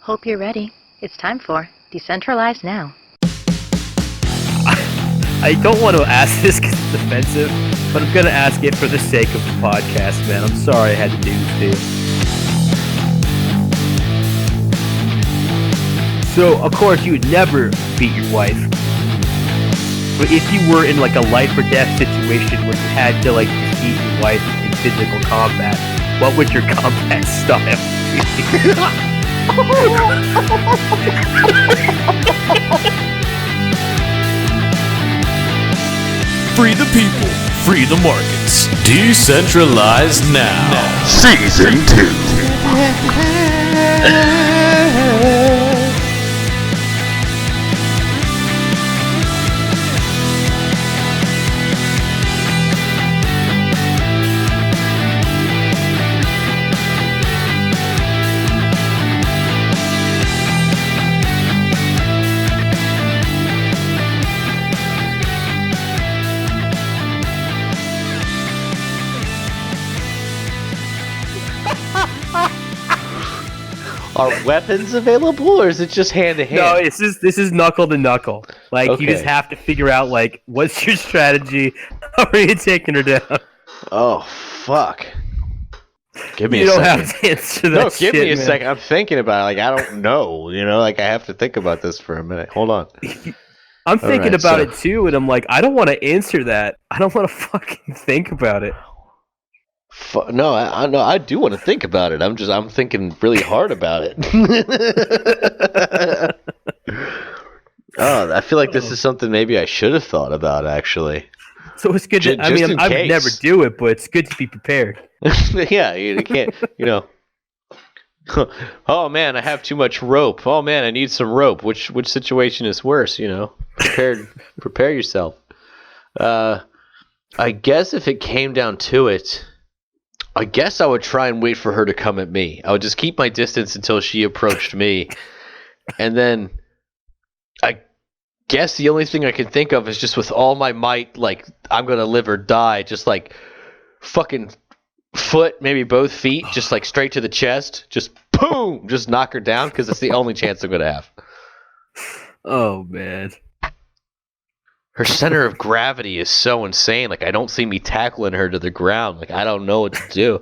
Hope you're ready. It's time for Decentralize Now. I don't want to ask this because it's offensive, but I'm going to ask it for the sake of the podcast, man. I'm sorry I had to do this to you. So, of course, you would never beat your wife. But if you were in like a life or death situation where you had to like defeat your wife in physical combat, what would your combat style be? Free the people, free the markets. Decentralize Now. Season 2. Are weapons available, or is it just hand to hand? No, this is knuckle to knuckle. Like, Okay. You just have to figure out, like, what's your strategy? How are you taking her down? Oh, fuck. Give me You a don't second. have to answer that No, shit, give me a man. second. I'm thinking about it. Like, I don't know. Like, I have to think about this for a minute. Hold on. I'm thinking right, about so- it, too, and I'm like, I don't want to answer that. I don't want to fucking think about it. No, I do want to think about it. I'm thinking really hard about it. Oh, I feel like this is something maybe I should have thought about, actually. So it's good to, I Just mean, in I would case. never do it, but it's good to be prepared. Yeah, you can't, Oh man, I have too much rope. Oh man, I need some rope. Which situation is worse? Prepare yourself. I guess if it came down to it, I guess I would try and wait for her to come at me. I would just keep my distance until she approached me, and then I guess the only thing I can think of is just with all my might, like I'm gonna live or die, just like fucking foot, maybe both feet, just like straight to the chest, just boom, just knock her down because it's the only chance I'm gonna have. Oh, man. Her center of gravity is so insane. Like I don't see me tackling her to the ground. Like I don't know what to do.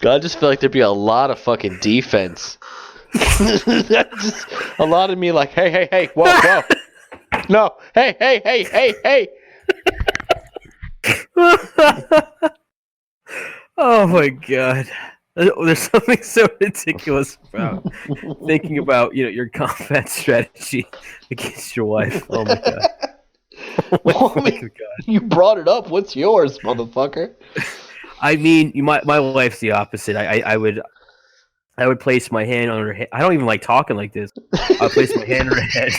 I just feel like there'd be a lot of fucking defense. Just a lot of me like, hey, whoa. No, hey. Oh, my God. There's something so ridiculous about thinking about, your combat strategy against your wife. Oh, my God. Oh, my God. You brought it up. What's yours, motherfucker? I mean, my wife's the opposite. I would place my hand on her head. I don't even like talking like this. I would place my hand on her head,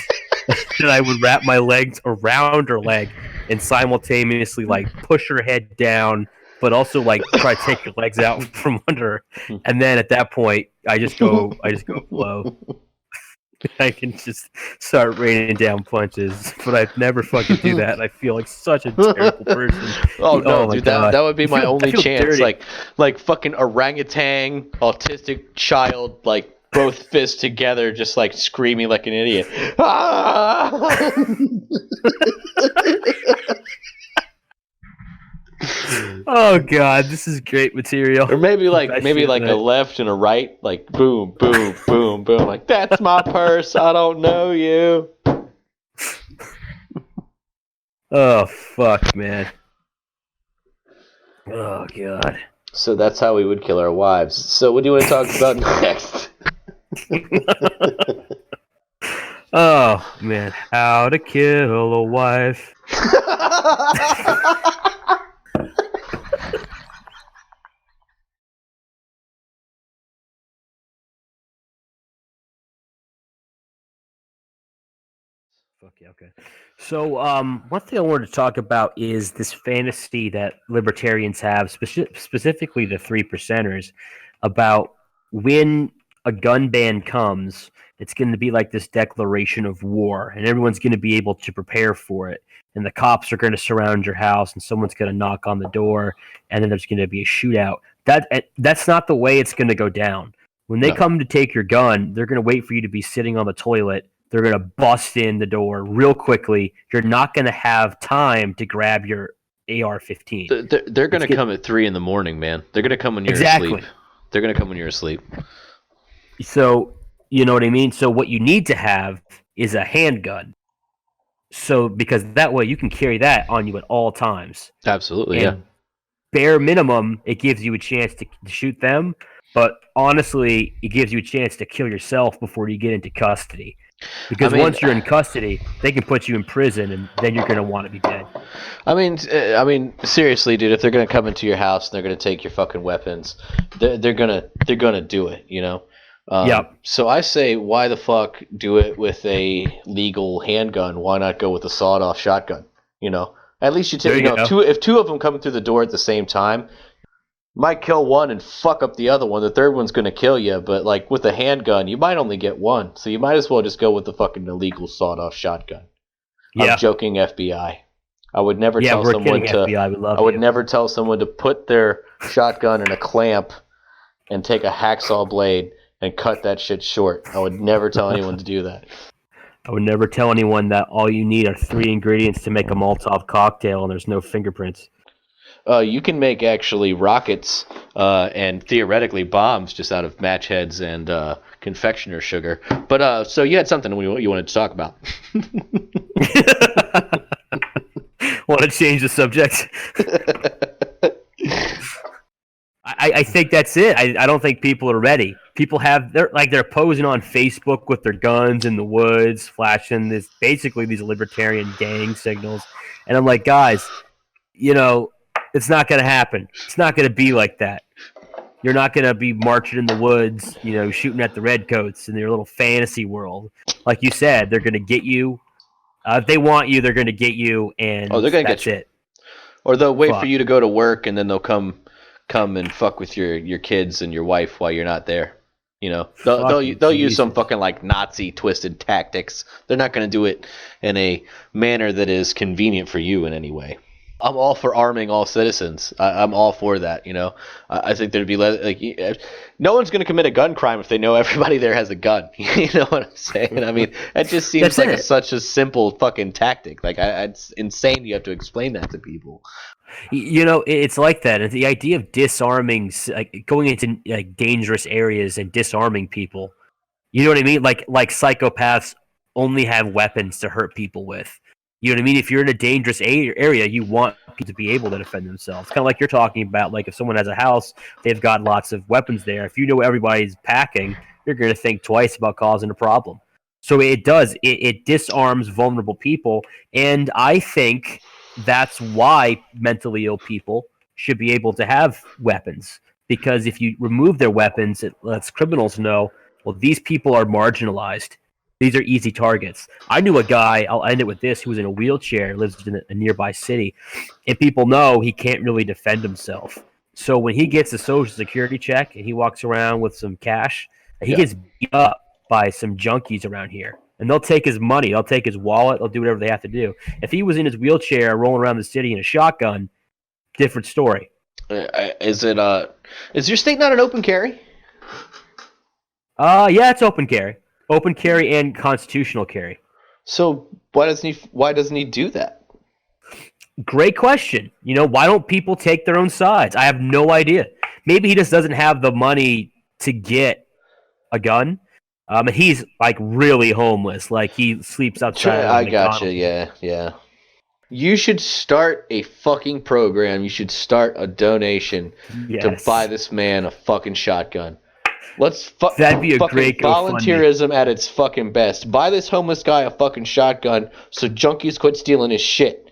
and I would wrap my legs around her leg and simultaneously like push her head down, but also like try to take her legs out from under her. And then at that point, I just go low. I can just start raining down punches, but I'd never fucking do that. And I feel like such a terrible person. Oh no, my dude, God. that would be my I only feel chance. dirty. Like fucking orangutan, autistic child, like both fists together, just like screaming like an idiot. Ah! Oh God, this is great material. Or maybe like I maybe should like a know. left and a right, like boom, boom, boom, boom. Like that's my purse. I don't know you. Oh fuck, man. Oh God. So that's how we would kill our wives. So what do you want to talk about next? Oh man, how to kill a wife. Fuck yeah, okay. So, one thing I wanted to talk about is this fantasy that libertarians have, specifically the 3%ers, about when a gun ban comes, it's going to be like this declaration of war, and everyone's going to be able to prepare for it. And the cops are going to surround your house, and someone's going to knock on the door, and then there's going to be a shootout. That's not the way it's going to go down. When they come to take your gun, they're going to wait for you to be sitting on the toilet. They're going to bust in the door real quickly. You're not going to have time to grab your AR-15. They're going to come at 3 a.m, man. They're going to come when you're asleep. They're going to come when you're asleep. So, you know what I mean? So what you need to have is a handgun. So, because that way you can carry that on you at all times. Absolutely, and bare minimum, it gives you a chance to shoot them. But honestly, it gives you a chance to kill yourself before you get into custody. Because once you're in custody, they can put you in prison, and then you're going to want to be dead. I mean, seriously, dude. If they're going to come into your house and they're going to take your fucking weapons, they're gonna do it. You know. So I say, why the fuck do it with a legal handgun? Why not go with a sawed-off shotgun? You know, at least you take. If two of them come through the door at the same time, might kill one and fuck up the other one. The third one's gonna kill you. But like with a handgun, you might only get one. So you might as well just go with the fucking illegal sawed-off shotgun. Yeah. I'm joking, FBI. I would never tell someone to. FBI, I would never tell someone to put their shotgun in a clamp and take a hacksaw blade and cut that shit short. I would never tell anyone to do that. I would never tell anyone that all you need are 3 ingredients to make a Molotov cocktail and there's no fingerprints. You can make actually rockets and theoretically bombs just out of match heads and confectioner sugar. But so you had something you wanted to talk about. Want to change the subject? I think that's it. I don't think people are ready. People they're posing on Facebook with their guns in the woods, flashing these libertarian gang signals, and I'm like, guys, it's not going to happen. It's not going to be like that. You're not going to be marching in the woods, shooting at the redcoats in their little fantasy world. Like you said, they're going to get you. If they want you, they're going to get you, and they're going to get you. It. Or they'll wait for you to go to work, and then they'll come and fuck with your kids and your wife while you're not there. They'll use some fucking like Nazi twisted tactics. They're not going to do it in a manner that is convenient for you in any way. I'm all for arming all citizens. I'm all for that. I think there'd be no one's going to commit a gun crime if they know everybody there has a gun. You know what I'm saying? I mean, it just seems like such a simple fucking tactic. Like, it's insane. You have to explain that to people. It's like that. And the idea of disarming, going into dangerous areas and disarming people. You know what I mean? Like psychopaths only have weapons to hurt people with. You know what I mean? If you're in a dangerous area, you want people to be able to defend themselves. Kind of like you're talking about, like if someone has a house, they've got lots of weapons there. If you know everybody's packing, you're going to think twice about causing a problem. So it disarms vulnerable people, and I think that's why mentally ill people should be able to have weapons. Because if you remove their weapons, it lets criminals know, well, these people are marginalized. These are easy targets. I knew a guy, I'll end it with this, who was in a wheelchair, lives in a nearby city, and people know he can't really defend himself. So when he gets a social security check and he walks around with some cash, he gets beat up by some junkies around here. And they'll take his money, they'll take his wallet, they'll do whatever they have to do. If he was in his wheelchair rolling around the city in a shotgun, different story. Is your state not an open carry? Yeah, it's open carry. Open carry and constitutional carry. So why doesn't he do that? Great question. Why don't people take their own sides? I have no idea. Maybe he just doesn't have the money to get a gun. He's like really homeless. Like he sleeps outside. I gotcha. Yeah. You should start a fucking program. You should start a donation to buy this man a fucking shotgun. That'd be a great volunteerism at its fucking best. Buy this homeless guy a fucking shotgun so junkies quit stealing his shit.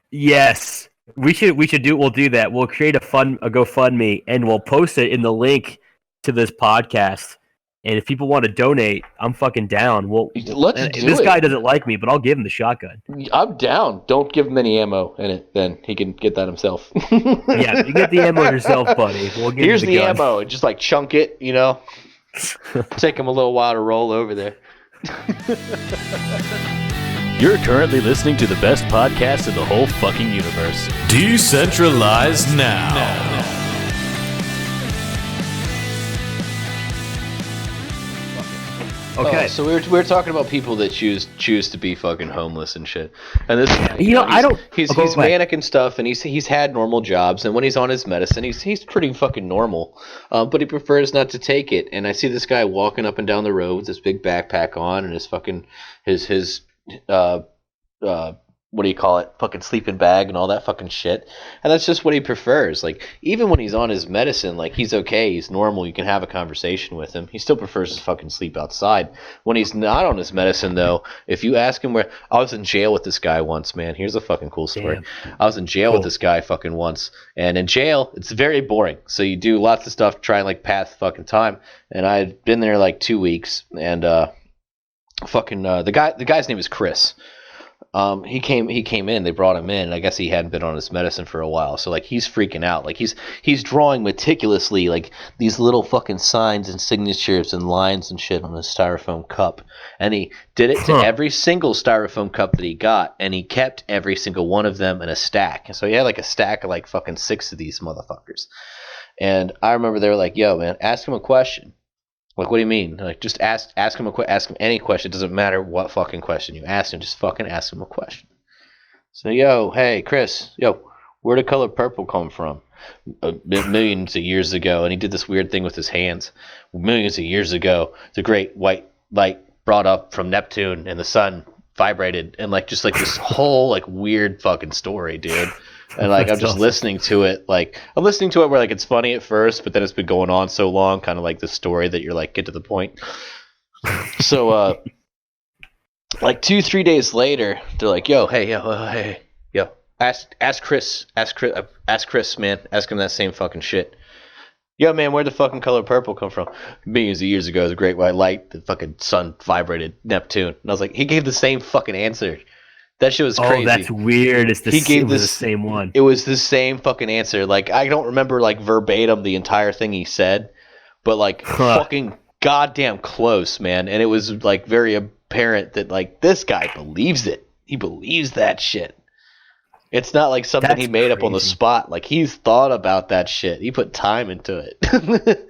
Yes, we'll do that. We'll create a GoFundMe and we'll post it in the link to this podcast. And if people want to donate, I'm fucking down. This guy doesn't like me, but I'll give him the shotgun. I'm down. Don't give him any ammo in it, then he can get that himself. Yeah, you get the ammo yourself, buddy. Here's the ammo. Just like chunk it, Take him a little while to roll over there. You're currently listening to the best podcast in the whole fucking universe. Decentralize Now. Okay. Oh, so we were talking about people that choose to be fucking homeless and shit. And this guy, I don't. he's Go ahead. manic and stuff, and he's had normal jobs, and when he's on his medicine, he's pretty fucking normal. But he prefers not to take it. And I see this guy walking up and down the road with this big backpack on and his fucking his what do you call it? Fucking sleeping bag and all that fucking shit. And that's just what he prefers. Like, even when he's on his medicine, like, he's okay, he's normal, you can have a conversation with him. He still prefers to fucking sleep outside. When he's not on his medicine, though, if you ask him where... I was in jail with this guy once, man. Here's a fucking cool story. Damn. I was in jail with this guy fucking once. And in jail, it's very boring. So you do lots of stuff, try and, like, pass the fucking time. And I had been there, like, 2 weeks. And, the guy's name is Chris. He came in, they brought him in. I guess he hadn't been on his medicine for a while. So like he's freaking out. Like he's drawing meticulously like these little fucking signs and signatures and lines and shit on a styrofoam cup. And he did it to every single styrofoam cup that he got, and he kept every single one of them in a stack. And so he had like a stack of like fucking 6 of these motherfuckers. And I remember they were like, "Yo, man, ask him a question." Like, what do you mean? Like, just ask him ask him any question. It doesn't matter what fucking question you ask him. Just fucking ask him a question. So, hey, Chris, where did color purple come from? Millions of years ago. And he did this weird thing with his hands. Millions of years ago, the great white light brought up from Neptune, and the sun vibrated, and like just like this whole like weird fucking story, dude. And like I'm just listening to it, like I'm listening to it where like it's funny at first, but then it's been going on so long, kind of like the story that you're like, get to the point. So like 2-3 days later, they're like, hey, ask Chris, man, ask him that same fucking shit. Yo, man, where'd the fucking color purple come from? Millions of years ago, the great white light, the fucking sun vibrated Neptune. And I was like, he gave the same fucking answer. That shit was crazy. Oh, that's weird. It was the same one. It was the same fucking answer. Like, I don't remember, like, verbatim the entire thing he said, but, like, fucking goddamn close, man. And it was, like, very apparent that, like, this guy believes it. He believes that shit. It's not like something he made up on the spot. Like, he's thought about that shit. He put time into it.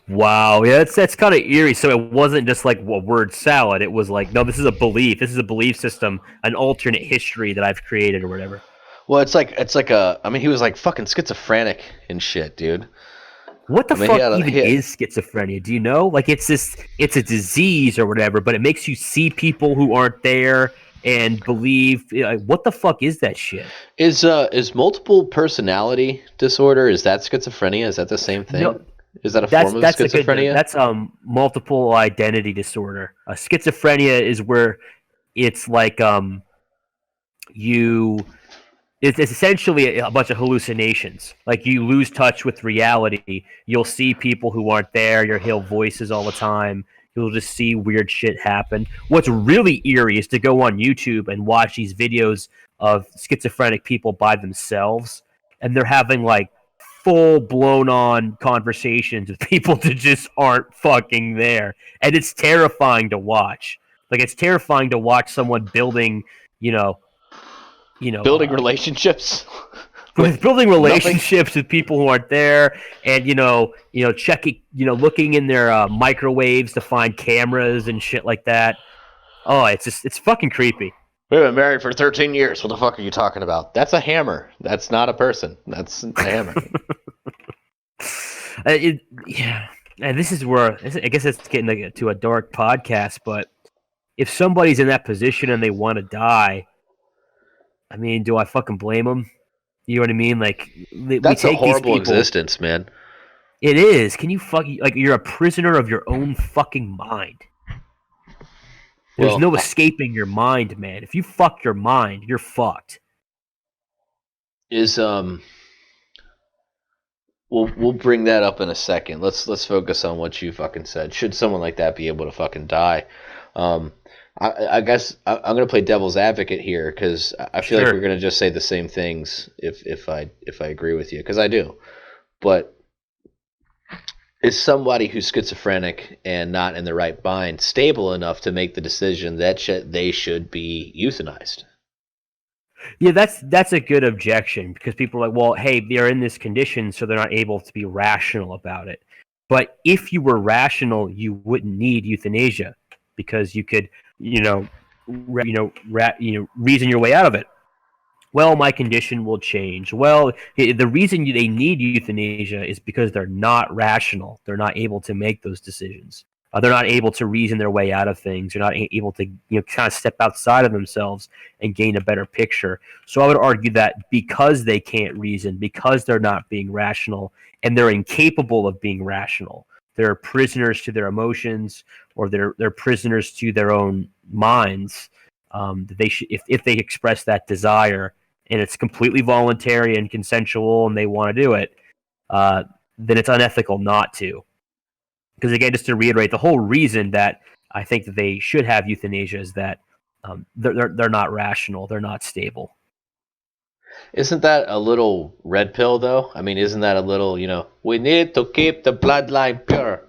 Wow, yeah, that's kind of eerie. So it wasn't just like a word salad. It was like, no, this is a belief. This is a belief system, an alternate history that I've created or whatever. Well, it's like I mean, he was like fucking schizophrenic and shit, dude. What the fuck is schizophrenia? Do you know? Like, it's a disease or whatever, but it makes you see people who aren't there and believe. What the fuck is that shit? Is multiple personality disorder? Is that schizophrenia? Is that the same thing? No. Is that a form of schizophrenia? That's multiple identity disorder. Schizophrenia is where it's like it's essentially a bunch of hallucinations. Like you lose touch with reality. You'll see people who aren't there. You'll hear voices all the time. You'll just see weird shit happen. What's really eerie is to go on YouTube and watch these videos of schizophrenic people by themselves, and they're having like full blown on conversations with people that just aren't fucking there. And it's terrifying to watch. Like, it's terrifying to watch someone building, building relationships. Building relationships with people who aren't there, and checking, looking in their microwaves to find cameras and shit like that. Oh, it's fucking creepy. We've been married for 13 years. What the fuck are you talking about? That's a hammer. That's not a person. That's a hammer. Yeah. And this is where, I guess it's getting to a dark podcast, but if somebody's in that position and they want to die, I mean, do I fucking blame them? You know what I mean? Like, that's a horrible existence, man. It is. Can you you're a prisoner of your own fucking mind. There's no escaping your mind, man. If you fuck your mind, you're fucked. We'll bring that up in a second. Let's focus on what you fucking said. Should someone like that be able to fucking die? I guess I'm gonna play devil's advocate here because I feel like we're gonna just say the same things if I agree with you, because I do. But is somebody who's schizophrenic and not in the right mind stable enough to make the decision that they should be euthanized? Yeah, that's a good objection, because people are like, well, hey, they're in this condition, so they're not able to be rational about it. But if you were rational, you wouldn't need euthanasia because you could, reason your way out of it. Well, my condition will change. Well, the reason they need euthanasia is because they're not rational. They're not able to make those decisions. They're not able to reason their way out of things. They're not able to, kind of step outside of themselves and gain a better picture. So I would argue that because they can't reason, because they're not being rational, and they're incapable of being rational, they're prisoners to their emotions, or they're prisoners to their own minds. They should, if they express that desire, and it's completely voluntary and consensual, and they want to do it, then it's unethical not to. Because again, just to reiterate, the whole reason that I think that they should have euthanasia is that they're not rational, they're not stable. Isn't that a little red pill, though? I mean, isn't that a little, we need to keep the bloodline pure?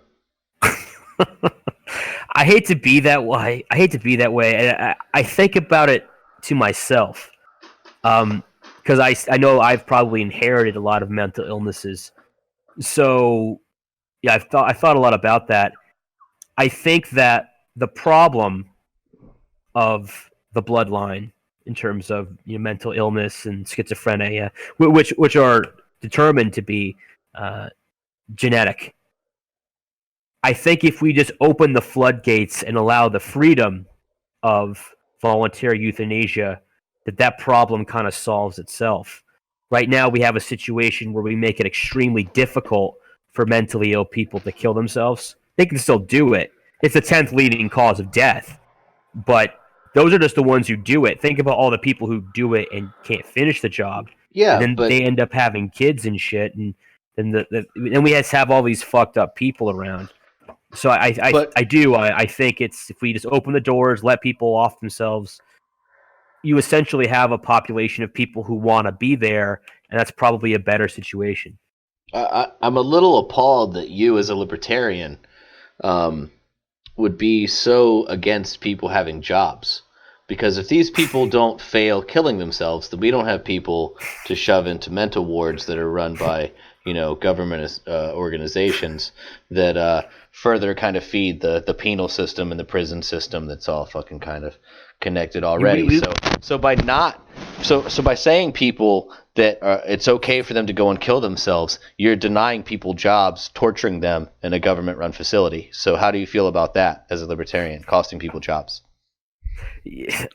I hate to be that way. And I think about it to myself. Because I know I've probably inherited a lot of mental illnesses. So, yeah, I thought a lot about that. I think that the problem of the bloodline in terms of mental illness and schizophrenia, which are determined to be genetic. I think if we just open the floodgates and allow the freedom of voluntary euthanasia, that problem kind of solves itself. Right now, we have a situation where we make it extremely difficult for mentally ill people to kill themselves. They can still do it. It's the 10th leading cause of death. But those are just the ones who do it. Think about all the people who do it and can't finish the job. Yeah, and then they end up having kids and shit, and then we have all these fucked up people around. So I think it's if we just open the doors, let people off themselves, you essentially have a population of people who want to be there, and that's probably a better situation. I'm a little appalled that you, as a libertarian, would be so against people having jobs. Because if these people don't fail killing themselves, then we don't have people to shove into mental wards that are run by, government organizations that further kind of feed the penal system and the prison system that's all fucking kind of connected already. So by saying people that it's okay for them to go and kill themselves, you're denying people jobs, torturing them in a government-run facility. So how do you feel about that as a libertarian, costing people jobs?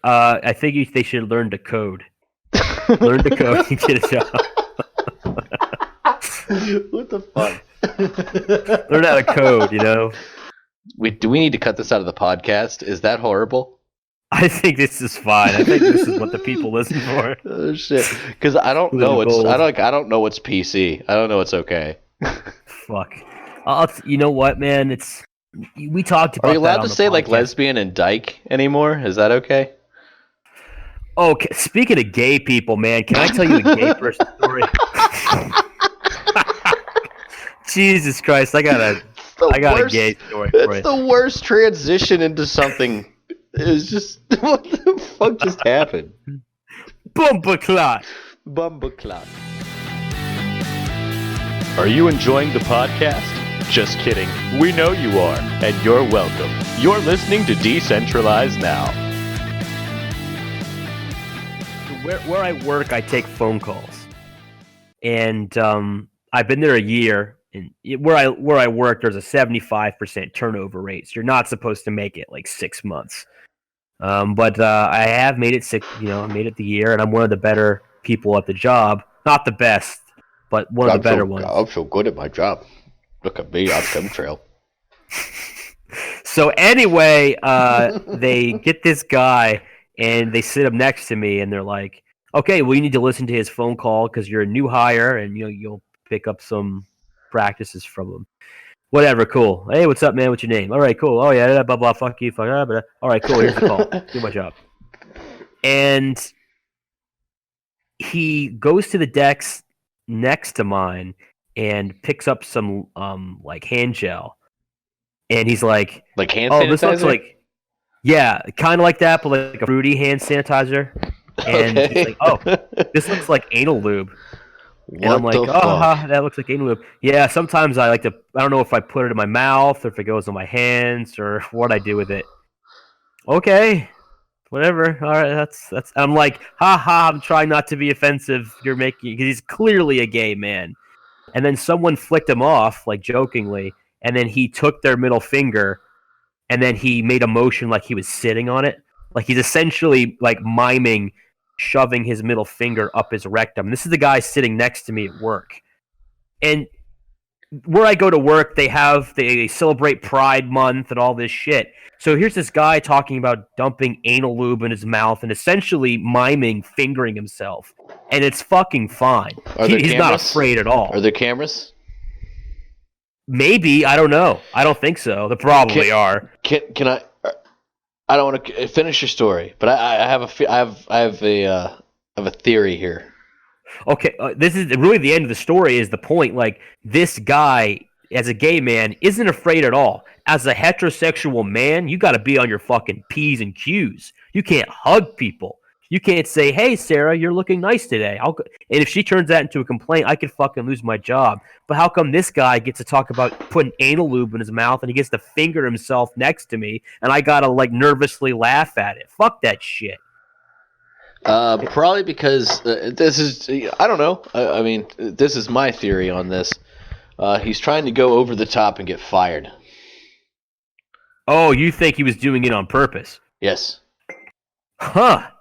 I think they should learn to code. Learn to code and get a job. What the fuck? Learn how to code, Do we need to cut this out of the podcast? Is that horrible? I think this is fine. I think this is what the people listen for. Oh shit! Because I don't know I don't know what's PC. I don't know what's okay. Fuck. You know what, man? We talked about. Are you allowed to say podcast. Like lesbian and dyke anymore? Is that okay? Okay. Speaking of gay people, man, can I tell you a gay person story? Jesus Christ! I got a gay story for you. It's the worst transition into something. It's just what the fuck just happened? Bumbleclot. Are you enjoying the podcast? Just kidding. We know you are, and you're welcome. You're listening to Decentralize Now. Where I work, I take phone calls, and I've been there a year. And where I work, there's a 75% turnover rate. So you're not supposed to make it like 6 months. But I have made it I made it the year, and I'm one of the better people at the job. Not the best, but one of the better ones. I'm so good at my job. Look at me, I'm Chemtrail. So anyway, they get this guy, and they sit him next to me, and they're like, okay, well, you need to listen to his phone call because you're a new hire, and you'll pick up some practices from him. Whatever, cool. Hey, what's up, man? What's your name? All right, cool. Oh, yeah, blah, blah, fuck you, fuck, blah. All right, cool, here's the call. Do my job. And he goes to the decks next to mine and picks up some, like, hand gel. And he's like... Like hand sanitizer? This looks like... Yeah, kind of like that, but like a fruity hand sanitizer. And he's like, this looks like anal lube. And I'm What like, the oh, fuck? that looks like anal lube. Yeah, sometimes I like to. I don't know if I put it in my mouth or if it goes on my hands or what I do with it. Okay, whatever. All right, that's. I'm like, ha ha. I'm trying not to be offensive. You're making because he's clearly a gay man. And then someone flicked him off, like jokingly, and then he took their middle finger, and then he made a motion like he was sitting on it, like he's essentially like miming shoving his middle finger up his rectum. This is the guy sitting next to me at work, and where I go to work, they celebrate Pride Month and all this shit. So here's this guy talking about dumping anal lube in his mouth and essentially miming fingering himself, and it's fucking fine. Are there He's not cameras? afraid at all. Are there cameras? Maybe, I don't know. I don't think so. There probably are. Can I? I don't want to finish your story, but I have a theory here. Okay, this is really the end of the story. Is the point? Like this guy, as a gay man, isn't afraid at all. As a heterosexual man, you got to be on your fucking P's and Q's. You can't hug people. You can't say, "Hey, Sarah, you're looking nice today." And if she turns that into a complaint, I could fucking lose my job. But how come this guy gets to talk about putting anal lube in his mouth and he gets to finger himself next to me, and I gotta like nervously laugh at it? Fuck that shit. Probably because this is, I don't know. I mean, this is my theory on this. He's trying to go over the top and get fired. Oh, you think he was doing it on purpose? Yes. Huh.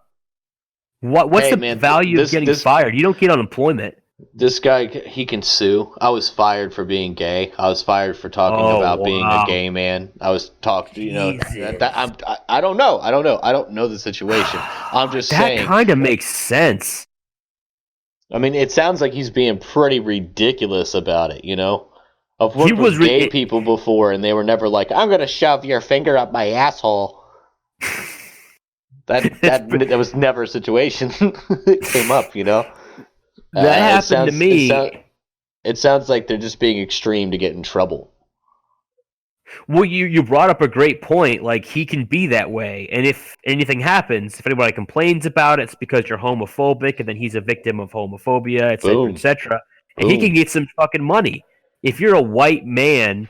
What's Hey, the man, value of getting fired? You don't get unemployment. This guy, he can sue. I was fired for being gay. I was fired for talking about being a gay man. I was talking, I don't know. I don't know the situation. I'm just saying. That kind of makes sense. I mean, it sounds like he's being pretty ridiculous about it, you know? I've worked with gay people before, and they were never like, I'm going to shove your finger up my asshole. That was never a situation that came up, you know? That happened to me. It sounds like they're just being extreme to get in trouble. Well, you brought up a great point. Like, he can be that way. And if anything happens, if anybody complains about it, it's because you're homophobic, and then he's a victim of homophobia, et cetera, et cetera. And he can get some fucking money. If you're a white man,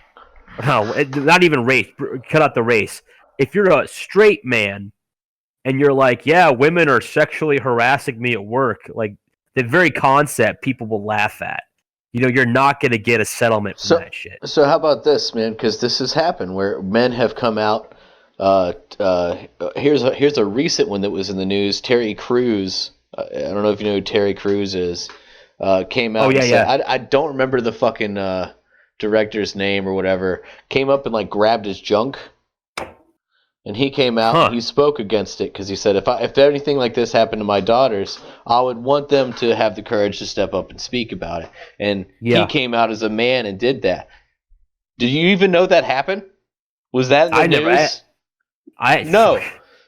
no, not even race, cut out the race. If you're a straight man, and you're like, yeah, women are sexually harassing me at work, like, the very concept people will laugh at. You know, you're not going to get a settlement from that shit. So how about this, man? Because this has happened where men have come out. Here's a recent one that was in the news. Terry Crews. I don't know if you know who Terry Crews is. Came out. I don't remember the fucking director's name or whatever. Came up and like grabbed his junk. And he came out and he spoke against it because he said, if anything like this happened to my daughters, I would want them to have the courage to step up and speak about it. And he came out as a man and did that. Did you even know that happened? Was that in the news?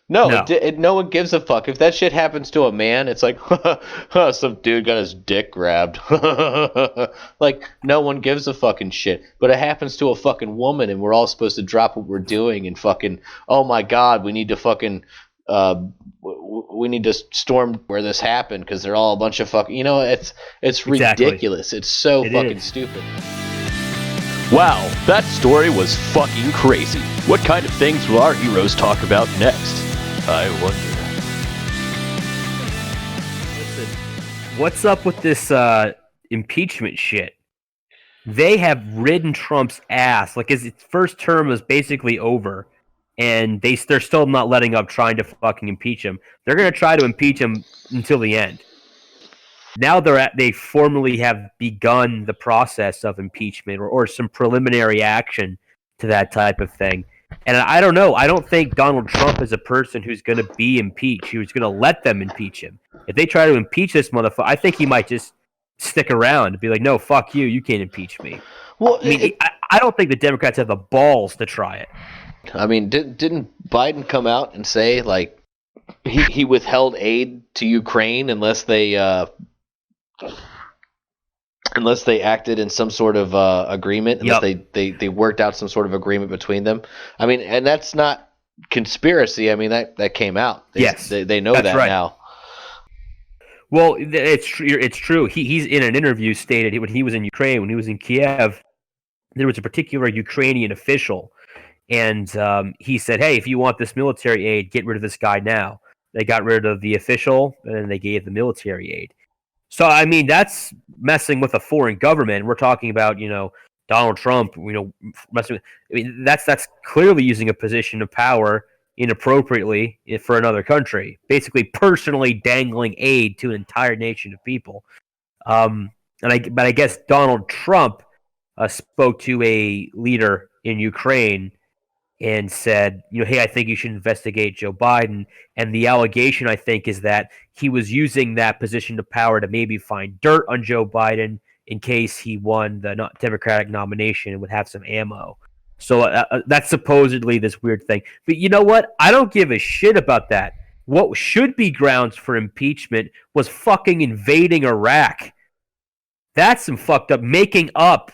No, no one gives a fuck. If that shit happens to a man, it's like, some dude got his dick grabbed. Like, no one gives a fucking shit. But it happens to a fucking woman, and we're all supposed to drop what we're doing and fucking, oh my god, we need to fucking, we need to storm where this happened because they're all a bunch of fucking, you know, it's ridiculous. It's so fucking stupid. Wow, that story was fucking crazy. What kind of things will our heroes talk about next? I wonder. Listen, what's up with this impeachment shit? They have ridden Trump's ass. Like, his first term was basically over, and they're still not letting up trying to fucking impeach him. They're going to try to impeach him until the end. Now they formally have begun the process of impeachment or some preliminary action to that type of thing. And I don't know. I don't think Donald Trump is a person who's going to be impeached, who's going to let them impeach him. If they try to impeach this motherfucker, I think he might just stick around and be like, no, fuck you. You can't impeach me. Well, I mean, I don't think the Democrats have the balls to try it. I mean, didn't Biden come out and say, like, he withheld aid to Ukraine unless they acted in some sort of agreement, unless they worked out some sort of agreement between them. I mean, and that's not conspiracy. I mean, that came out. They know that right now. Well, it's true. It's true. He's in an interview stated when he was in Ukraine, when he was in Kiev, there was a particular Ukrainian official, and he said, "Hey, if you want this military aid, get rid of this guy now." They got rid of the official, and then they gave the military aid. So, I mean, that's messing with a foreign government. We're talking about, Donald Trump, messing with, I mean, that's clearly using a position of power inappropriately for another country, basically personally dangling aid to an entire nation of people. But I guess Donald Trump spoke to a leader in Ukraine and said, hey, I think you should investigate Joe Biden. And the allegation, I think, is that he was using that position of power to maybe find dirt on Joe Biden in case he won the Democratic nomination and would have some ammo. So that's supposedly this weird thing. But you know what? I don't give a shit about that. What should be grounds for impeachment was fucking invading Iraq. That's some fucked up, making up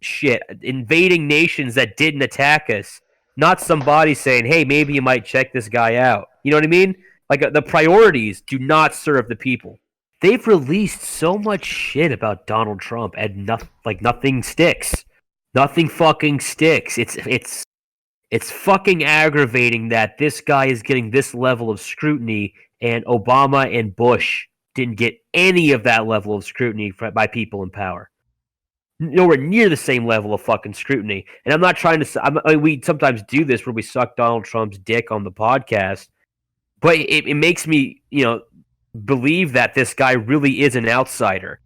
shit, invading nations that didn't attack us. Not somebody saying, hey, maybe you might check this guy out. You know what I mean? Like, the priorities do not serve the people. They've released so much shit about Donald Trump and nothing sticks. Nothing fucking sticks. It's fucking aggravating that this guy is getting this level of scrutiny and Obama and Bush didn't get any of that level of scrutiny by people in power. Nowhere near the same level of fucking scrutiny. And I'm not trying to... we sometimes do this where we suck Donald Trump's dick on the podcast, but it makes me, believe that this guy really is an outsider.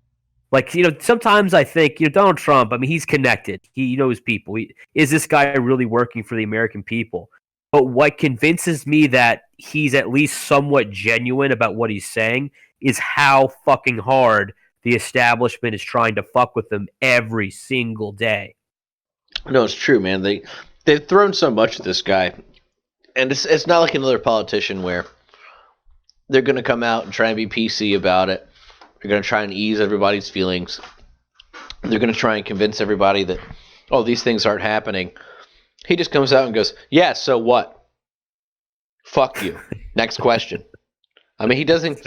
Like, sometimes I think, Donald Trump, I mean, he's connected. He knows people. Is this guy really working for the American people? But what convinces me that he's at least somewhat genuine about what he's saying is how fucking hard the establishment is trying to fuck with them every single day. No, it's true, man. They've thrown so much at this guy, and it's not like another politician where they're going to come out and try and be PC about it. They're going to try and ease everybody's feelings. They're going to try and convince everybody that, oh, these things aren't happening. He just comes out and goes, yeah, so what? Fuck you. Next question. I mean, he doesn't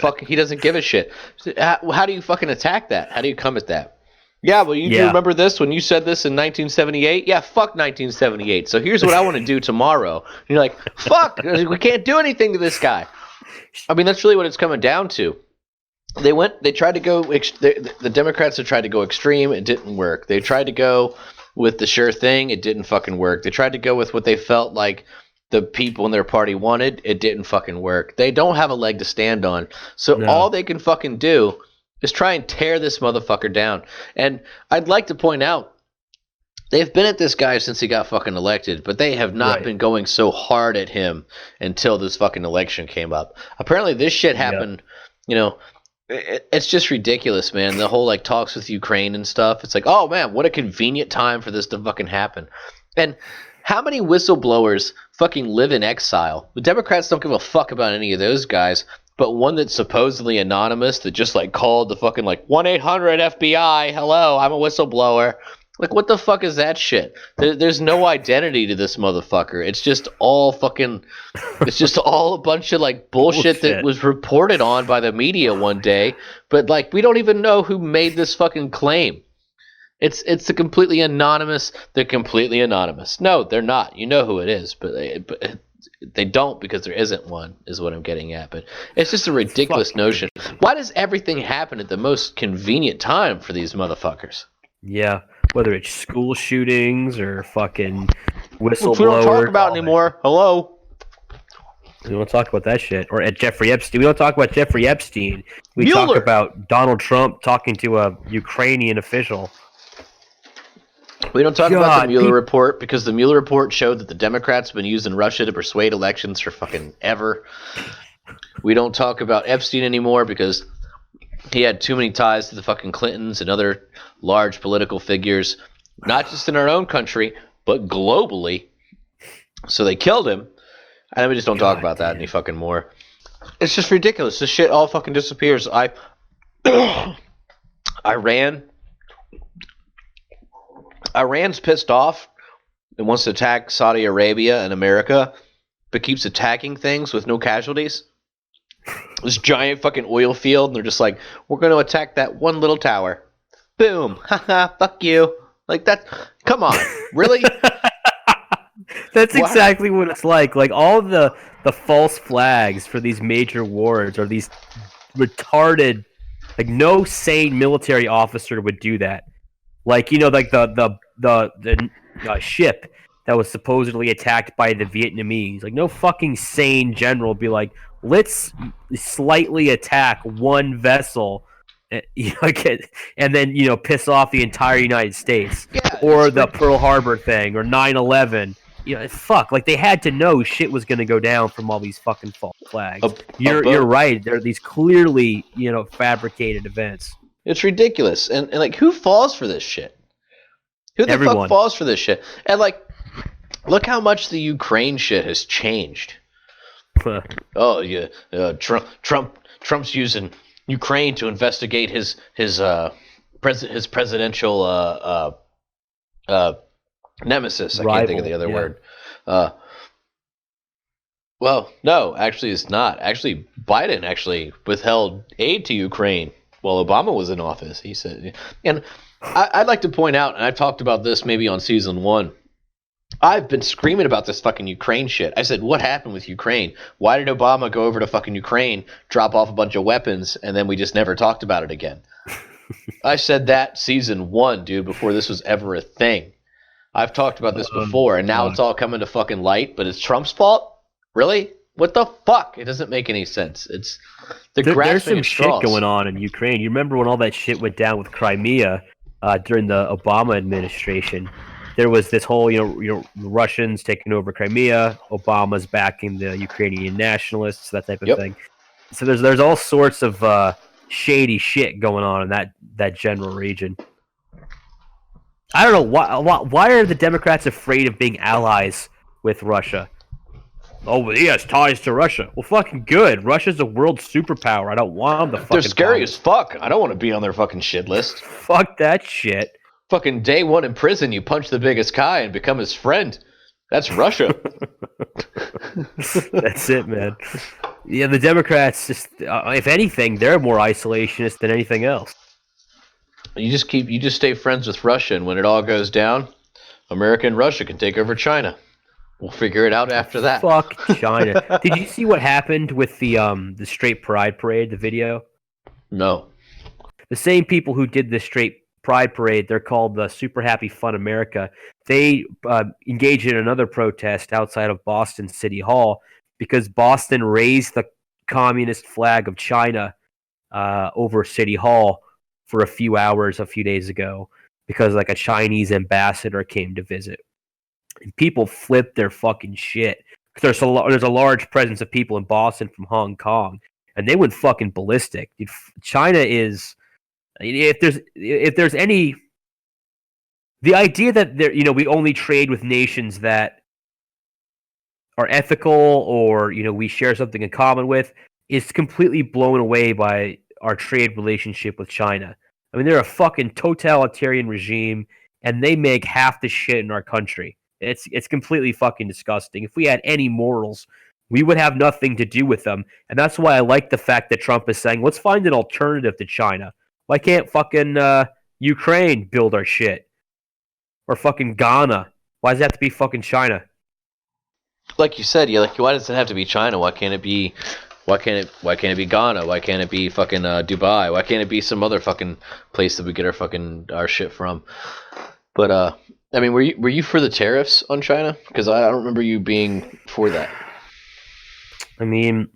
give a shit. How do you fucking attack that? How do you come at that? Yeah, well, you do remember this when you said this in 1978? Yeah, fuck 1978. So here's what I want to do tomorrow. And you're like, fuck, we can't do anything to this guy. I mean, that's really what it's coming down to. They tried to go, the Democrats have tried to go extreme. It didn't work. They tried to go with the sure thing. It didn't fucking work. They tried to go with what they felt like the people in their party wanted. It didn't fucking work. They don't have a leg to stand on. So all they can fucking do is try and tear this motherfucker down. And I'd like to point out, they've been at this guy since he got fucking elected, but they have not been going so hard at him until this fucking election came up. Apparently this shit happened, it's just ridiculous, man. The whole talks with Ukraine and stuff. It's like, oh man, what a convenient time for this to fucking happen. And how many whistleblowers fucking live in exile? The Democrats don't give a fuck about any of those guys, but one that's supposedly anonymous that just called the fucking 1-800-FBI, hello, I'm a whistleblower. What the fuck is that shit? There's no identity to this motherfucker. It's just all fucking... It's just all a bunch of bullshit that was reported on by the media one day, but we don't even know who made this fucking claim. It's a completely anonymous. They're completely anonymous. No, they're not. You know who it is, but they don't because there isn't one, is what I'm getting at. But it's just a ridiculous notion. Why does everything happen at the most convenient time for these motherfuckers? Yeah, whether it's school shootings or fucking whistleblowers. Which we don't talk about anymore. Hello? We don't talk about that shit. Or at Jeffrey Epstein. We don't talk about Jeffrey Epstein. We Mueller. Talk about Donald Trump talking to a Ukrainian official. We don't talk about the Mueller report because the Mueller report showed that the Democrats have been using Russia to persuade elections for fucking ever. We don't talk about Epstein anymore because he had too many ties to the fucking Clintons and other large political figures, not just in our own country, but globally. So they killed him. And we just don't talk about that any fucking more. It's just ridiculous. This shit all fucking disappears. Iran's pissed off and wants to attack Saudi Arabia and America, but keeps attacking things with no casualties. This giant fucking oil field, and they're just like, we're going to attack that one little tower. Boom. Haha, fuck you. Like that. Come on. Really? That's exactly what it's like. Like all the false flags for these major wars are these retarded. Like no sane military officer would do that. Like like the ship that was supposedly attacked by the Vietnamese. Like no fucking sane general would be like, let's slightly attack one vessel, and then piss off the entire United States, or the Pearl Harbor thing, or 9/11. Fuck. Like they had to know shit was gonna go down from all these fucking false flags. You're right. There are these clearly fabricated events. It's ridiculous, and like who falls for this shit? Who the fuck falls for this shit? And like, look how much the Ukraine shit has changed. Oh yeah, Trump's using Ukraine to investigate his presidential nemesis. I can't think of the other word. Well, no, actually, it's not. Actually, Biden actually withheld aid to Ukraine while Obama was in office. He said, and I'd like to point out, and I've talked about this maybe on season 1. I've been screaming about this fucking Ukraine shit. I said, what happened with Ukraine? Why did Obama go over to fucking Ukraine, drop off a bunch of weapons, and then we just never talked about it again? I said that season 1, dude, before this was ever a thing. I've talked about this before, and now it's all coming to fucking light, but it's Trump's fault? Really? What the fuck? It doesn't make any sense. It's there's some shit going on in Ukraine. You remember when all that shit went down with Crimea during the Obama administration? There was this whole, the Russians taking over Crimea, Obama's backing the Ukrainian nationalists, that type of thing. So there's all sorts of shady shit going on in that general region. I don't know why are the Democrats afraid of being allies with Russia? Oh, well, he has ties to Russia. Well, fucking good. Russia's a world superpower. I don't want them to fucking. They're scary as fuck. I don't want to be on their fucking shit list. Fuck that shit. Fucking day 1 in prison, you punch the biggest guy and become his friend. That's Russia. That's it, man. Yeah, the Democrats just, if anything, they're more isolationist than anything else. You just stay friends with Russia, and when it all goes down, America and Russia can take over China. We'll figure it out after that. Fuck China. Did you see what happened with the Straight Pride Parade, the video? No. The same people who did the Straight Pride Parade, they're called the Super Happy Fun America. They engaged in another protest outside of Boston City Hall because Boston raised the communist flag of China over City Hall for a few hours a few days ago because like a Chinese ambassador came to visit. And people flipped their fucking shit. There's a large presence of people in Boston from Hong Kong, and they went fucking ballistic. Dude, China is, if there's any, the idea that we only trade with nations that are ethical or we share something in common with is completely blown away by our trade relationship with China. I mean, they're a fucking totalitarian regime, and they make half the shit in our country. It's completely fucking disgusting. If we had any morals, we would have nothing to do with them. And that's why I like the fact that Trump is saying, let's find an alternative to China. Why can't fucking Ukraine build our shit? Or fucking Ghana? Why does it have to be fucking China? Like you said, why does it have to be China? Why can't it be Ghana? Why can't it be fucking Dubai? Why can't it be some other fucking place that we get our shit from? But I mean, were you for the tariffs on China? Because I don't remember you being for that. I mean,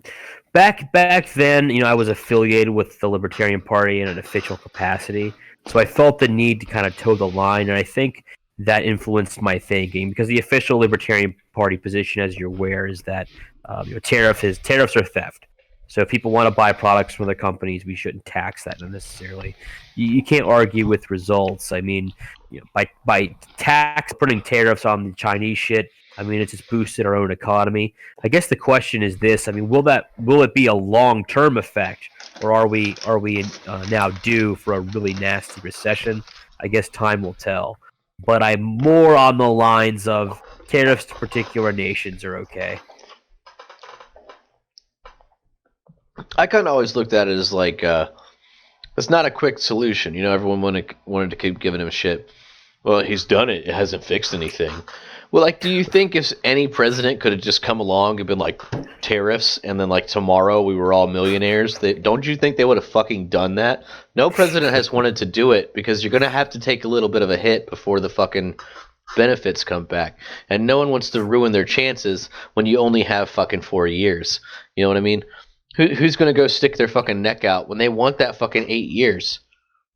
back then, I was affiliated with the Libertarian Party in an official capacity, so I felt the need to kind of toe the line, and I think that influenced my thinking because the official Libertarian Party position, as you're aware, is that tariffs are theft. So if people want to buy products from other companies, we shouldn't tax that unnecessarily. You can't argue with results. I mean, by putting tariffs on the Chinese shit, I mean, it just boosted our own economy. I guess the question is this: I mean, will it be a long-term effect, or are we now due for a really nasty recession? I guess time will tell. But I'm more on the lines of tariffs to particular nations are okay. I kind of always looked at it as like it's not a quick solution. Everyone wanted to keep giving him shit. Well, he's done it. It hasn't fixed anything. Well, like, do you think if any president could have just come along and been like tariffs, and then like tomorrow we were all millionaires? Don't you think they would have fucking done that? No president has wanted to do it because you're gonna have to take a little bit of a hit before the fucking benefits come back, and no one wants to ruin their chances when you only have fucking 4 years. You know what I mean? Who's gonna go stick their fucking neck out when they want that fucking 8 years?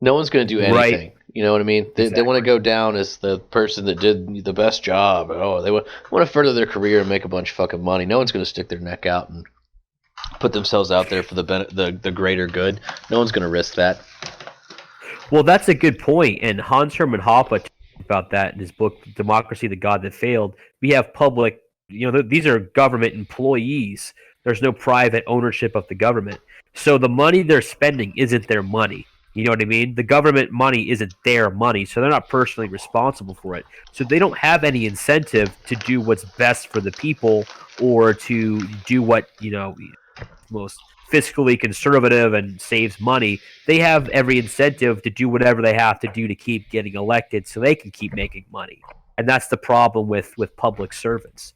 No one's gonna do anything. Right. You know what I mean? They want to go down as the person that did the best job. Oh, they want to further their career and make a bunch of fucking money. No one's going to stick their neck out and put themselves out there for the greater good. No one's going to risk that. Well, that's a good point. And Hans Hermann Hoppe talked about that in his book, Democracy, the God That Failed. We have public, these are government employees. There's no private ownership of the government. So the money they're spending isn't their money. You know what I mean? The government money isn't their money, so they're not personally responsible for it. So they don't have any incentive to do what's best for the people or to do what, most fiscally conservative and saves money. They have every incentive to do whatever they have to do to keep getting elected so they can keep making money. And that's the problem with public servants.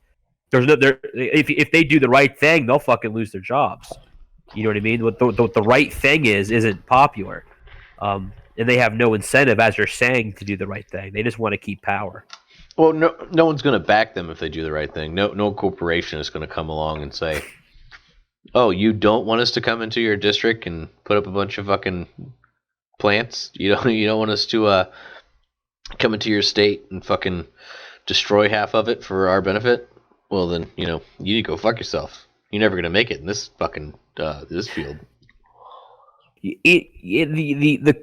If they do the right thing, they'll fucking lose their jobs. You know what I mean? What the right thing isn't popular. And they have no incentive, as you're saying, to do the right thing. They just want to keep power. Well, no one's going to back them if they do the right thing. No corporation is going to come along and say, "Oh, you don't want us to come into your district and put up a bunch of fucking plants? You don't want us to come into your state and fucking destroy half of it for our benefit? Well, then you need to go fuck yourself. You're never going to make it in this fucking this field." The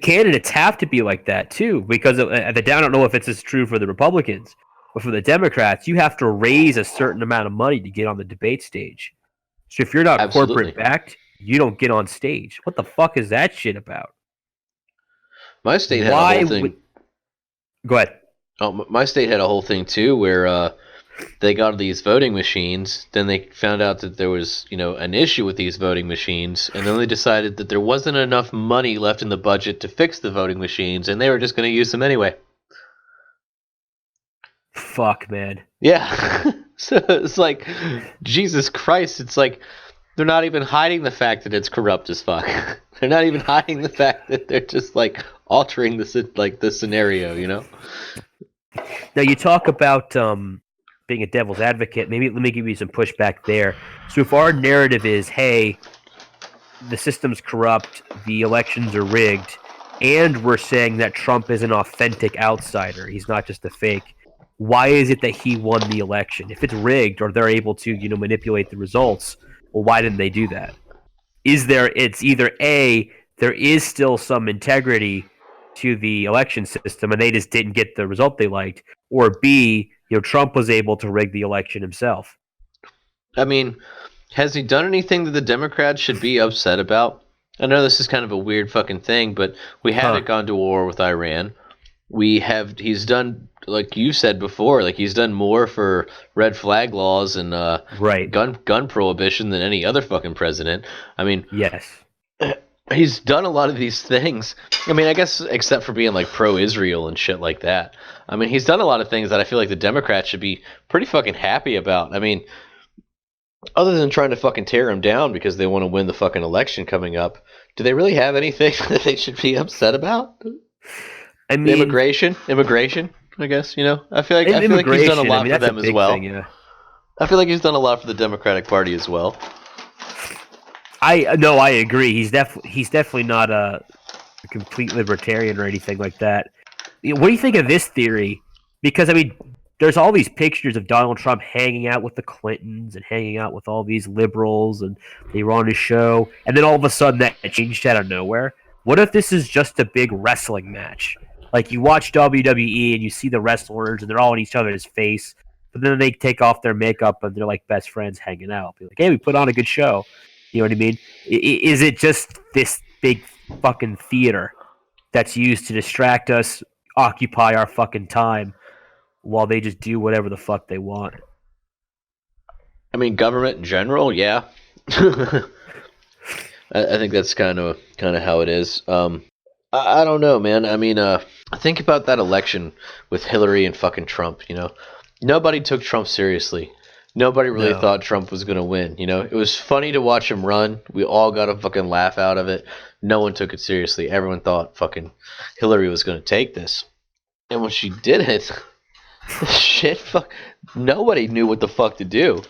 candidates have to be like that too, because I don't know if it's as true for the Republicans, but for the Democrats, you have to raise a certain amount of money to get on the debate stage. So if you're not Absolutely. corporate backed, you don't get on stage. What the fuck is that shit about? My state had a whole thing. Go ahead. Oh, my state had a whole thing too, where they got these voting machines. Then they found out that there was, an issue with these voting machines, and then they decided that there wasn't enough money left in the budget to fix the voting machines, and they were just going to use them anyway. Fuck, man. Yeah. So it's like, Jesus Christ! It's like they're not even hiding the fact that it's corrupt as fuck. They're not even hiding the fact that they're just like altering the scenario. Now you talk about being a devil's advocate. Maybe let me give you some pushback there. So if our narrative is, hey, the system's corrupt, the elections are rigged, and we're saying that Trump is an authentic outsider, he's not just a fake, why is it that he won the election? If it's rigged or they're able to, manipulate the results, well, why didn't they do that? It's either A, there is still some integrity to the election system and they just didn't get the result they liked, or B, Trump was able to rig the election himself. I mean, has he done anything that the Democrats should be upset about? I know this is kind of a weird fucking thing, but we haven't gone to war with Iran. He's done, like you said before, like he's done more for red flag laws and gun prohibition than any other fucking president. I mean, yes. He's done a lot of these things. I mean, I guess except for being like pro-Israel and shit like that. I mean, he's done a lot of things that I feel like the Democrats should be pretty fucking happy about. I mean, other than trying to fucking tear him down because they want to win the fucking election coming up, do they really have anything that they should be upset about? I mean, immigration, I guess, I feel like he's done a lot for them as well. Thing, yeah. I feel like he's done a lot for the Democratic Party as well. I agree. He's definitely not a complete libertarian or anything like that. What do you think of this theory? Because I mean, there's all these pictures of Donald Trump hanging out with the Clintons and hanging out with all these liberals, and they were on his show, and then all of a sudden that changed out of nowhere. What if this is just a big wrestling match? Like you watch WWE and you see the wrestlers and they're all in each other's face, but then they take off their makeup and they're like best friends hanging out. Be like, hey, we put on a good show. You know what I mean? Is it just this big fucking theater that's used to distract us, occupy our fucking time, while they just do whatever the fuck they want? I mean, government in general, yeah. I think that's kind of how it is. I don't know, man. I mean, think about that election with Hillary and fucking Trump. Nobody took Trump seriously. Nobody really thought Trump was gonna win. It was funny to watch him run. We all got a fucking laugh out of it. No one took it seriously. Everyone thought fucking Hillary was gonna take this, and when she did it, shit, nobody knew what the fuck to do.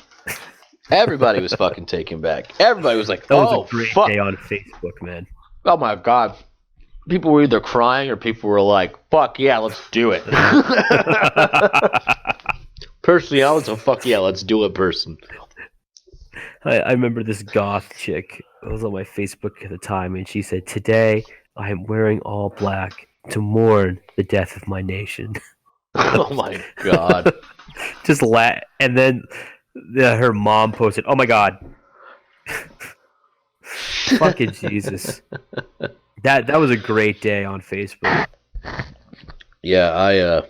Everybody was fucking taken back. Everybody was like, That "Oh, was a great fuck. day on Facebook, man. Oh my god." People were either crying or people were like, "Fuck yeah, let's do it." Personally, I was a "fuck yeah, let's do it" person. I remember this goth chick. It was on my Facebook at the time, and she said, "Today I am wearing all black to mourn the death of my nation." Oh my god. Just and then her mom posted, "Oh my god." Fucking Jesus. That was a great day on Facebook. Yeah,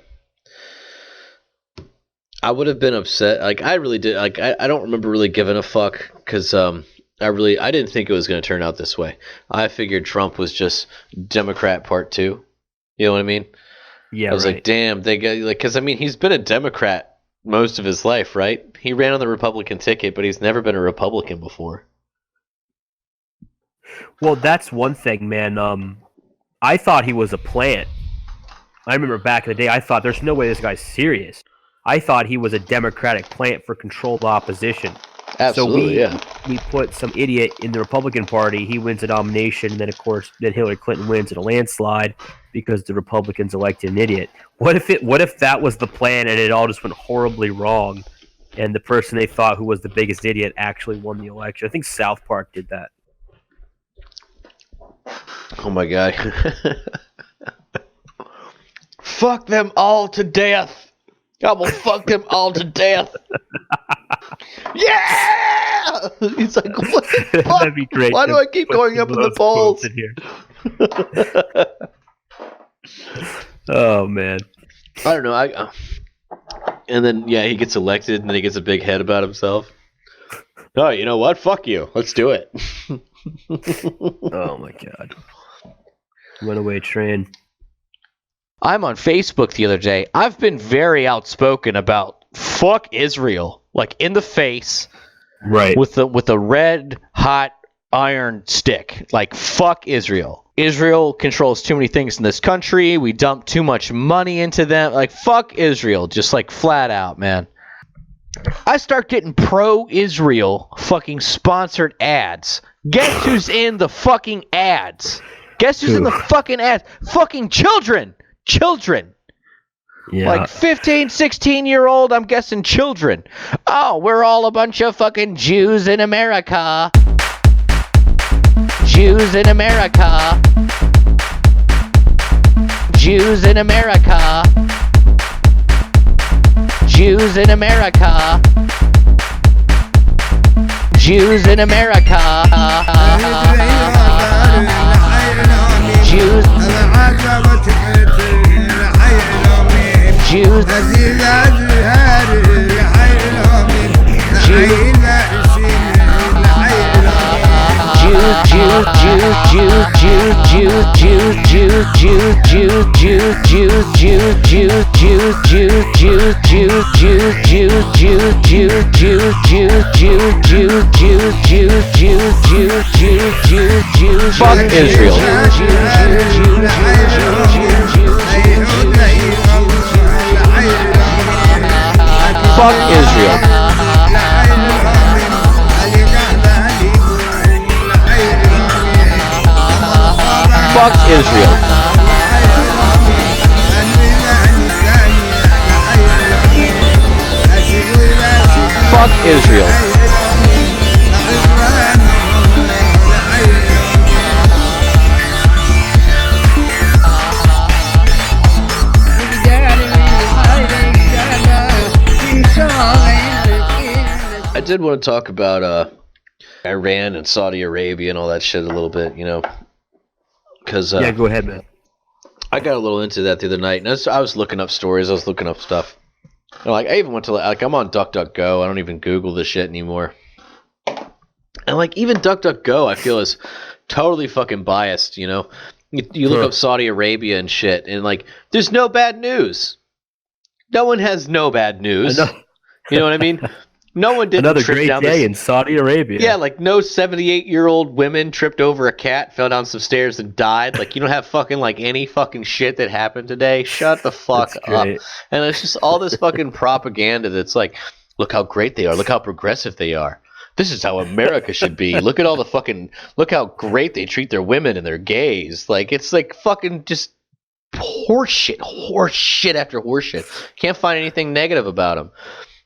I would have been upset. Like, I really did. Like, I don't remember really giving a fuck because I didn't think it was going to turn out this way. I figured Trump was just Democrat part 2. You know what I mean? Yeah, I was like, damn, they got because I mean he's been a Democrat most of his life, right? He ran on the Republican ticket, but he's never been a Republican before. Well, that's one thing, man. I thought he was a plant. I remember back in the day, I thought there's no way this guy's serious. I thought he was a Democratic plant for controlled opposition. Absolutely, so we put some idiot in the Republican Party. He wins a nomination, and then of course, then Hillary Clinton wins in a landslide because the Republicans elected an idiot. What if that was the plan and it all just went horribly wrong, and the person they thought who was the biggest idiot actually won the election? I think South Park did that. Oh my god. Fuck them all to death. I will fuck them all to death. Yeah! He's like, what the fuck? That'd be great. Why do I keep going up in the polls? In here. Oh man. I don't know. And then he gets elected, and then he gets a big head about himself. Oh, you know what? Fuck you. Let's do it. Oh my god. Runaway train. I'm on Facebook the other day. I've been very outspoken about fuck Israel, like in the face, Right. with a red hot iron stick. Like fuck Israel. Israel controls too many things in this country. We dump too much money into them. Like fuck Israel, just like flat out, man. I start getting pro-Israel fucking sponsored ads. Guess who's in the fucking ads? Guess who's in the fucking ads? Fucking children. Children. Yeah. Like 15, 16-year-old, I'm guessing children. Oh, we're all a bunch of fucking Jews in America. Jews in America. Jews in America. Jews in America. Jews in America. Jews. Jews. Fuck Israel. Fuck Israel. Fuck Israel. Fuck Israel. I did want to talk about Iran and Saudi Arabia and all that shit a little bit, because Yeah, go ahead, man. I got a little into that the other night, and I was looking up stories, I was looking up stuff. And, I even went to I'm on DuckDuckGo. I don't even Google this shit anymore. And like even DuckDuckGo, I feel is totally fucking biased. You know, you look up Saudi Arabia and shit, and like there's no bad news. No one has no bad news. You know what I mean? No one did another trip great down day this... in Saudi Arabia. Yeah, like no 78-year-old women tripped over a cat, fell down some stairs, and died. Like you don't have fucking like any fucking shit that happened today. Shut the fuck up. And it's just all this fucking propaganda that's like, look how great they are. Look how progressive they are. This is how America should be. Look at all the fucking. Look how great they treat their women and their gays. Like it's like fucking just horse shit after horse shit. Can't find anything negative about them.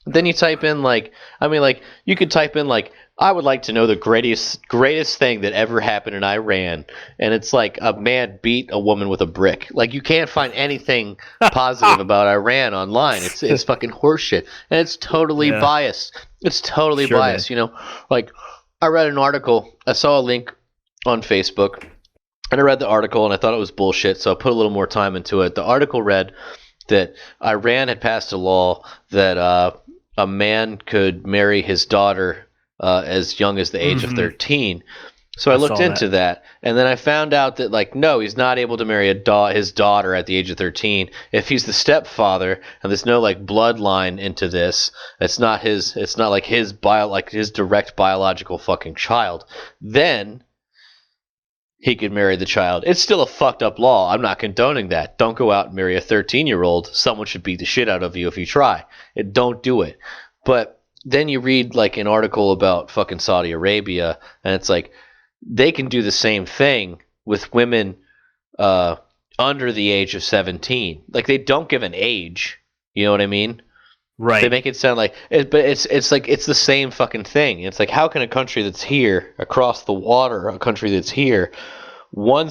Then you type in like, I mean, like you could type in like, I would like to know the greatest thing that ever happened in Iran, and it's like a man beat a woman with a brick. Like you can't find anything positive about Iran online. It's fucking horseshit, and it's totally biased. It's totally biased. Man. You know, like I read an article, I saw a link on Facebook, and I read the article, and I thought it was bullshit, so I put a little more time into it. The article read that Iran had passed a law that a man could marry his daughter as young as the age of 13. So I looked into that, and then I found out that like no, he's not able to marry his daughter at the age of 13 if he's the stepfather, and there's no like bloodline into this. It's not like his direct biological fucking child. Then he could marry the child. It's still a fucked up law. I'm not condoning that. Don't go out and marry a 13-year-old. Someone should beat the shit out of you if you try. Don't do it. But then you read like an article about fucking Saudi Arabia, and it's like they can do the same thing with women under the age of 17. Like they don't give an age. You know what I mean? Right. They make it sound like but it's like it's the same fucking thing. It's like how can a country that's here across the water, a country that's here, one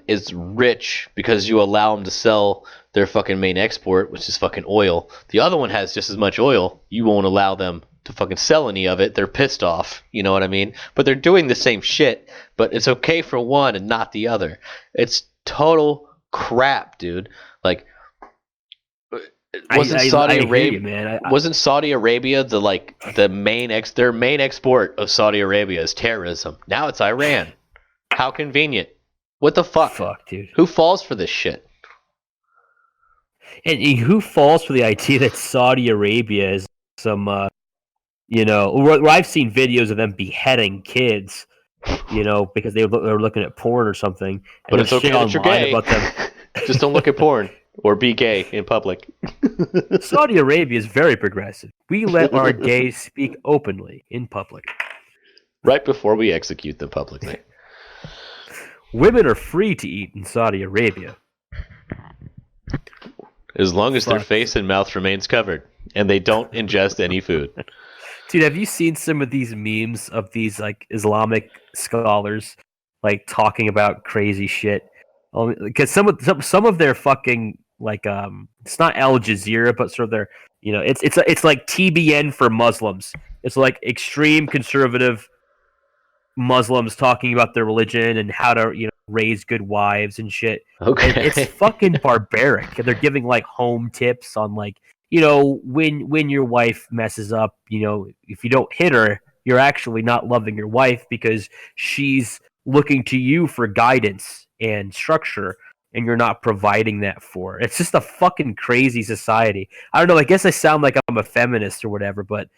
is rich because you allow them to sell their fucking main export, which is fucking oil. The other one has just as much oil. You won't allow them to fucking sell any of it. They're pissed off. You know what I mean? But they're doing the same shit, but it's okay for one and not the other. It's total crap, dude. Like wasn't Saudi Arabia their main export of Saudi Arabia is terrorism? Now it's Iran. How convenient. What the fuck? Fuck, dude. Who falls for this shit? And who falls for the idea that Saudi Arabia is some, where I've seen videos of them beheading kids, because they were looking at porn or something. But it's okay that you're gay. About them. Just don't look at porn or be gay in public. Saudi Arabia is very progressive. We let our gays speak openly in public. Right before we execute them publicly. Women are free to eat in Saudi Arabia. As long as their face and mouth remains covered and they don't ingest any food. Dude, have you seen some of these memes of these like Islamic scholars like talking about crazy shit? Because some of their fucking like it's not Al Jazeera, but sort of their it's like TBN for Muslims. It's like extreme conservative Muslims talking about their religion and how to raise good wives and shit. Okay, and it's fucking barbaric. And they're giving like home tips on like when your wife messes up, if you don't hit her, you're actually not loving your wife because she's looking to you for guidance and structure, and you're not providing that for her. It's just a fucking crazy society. I don't know. I guess I sound like I'm a feminist or whatever, but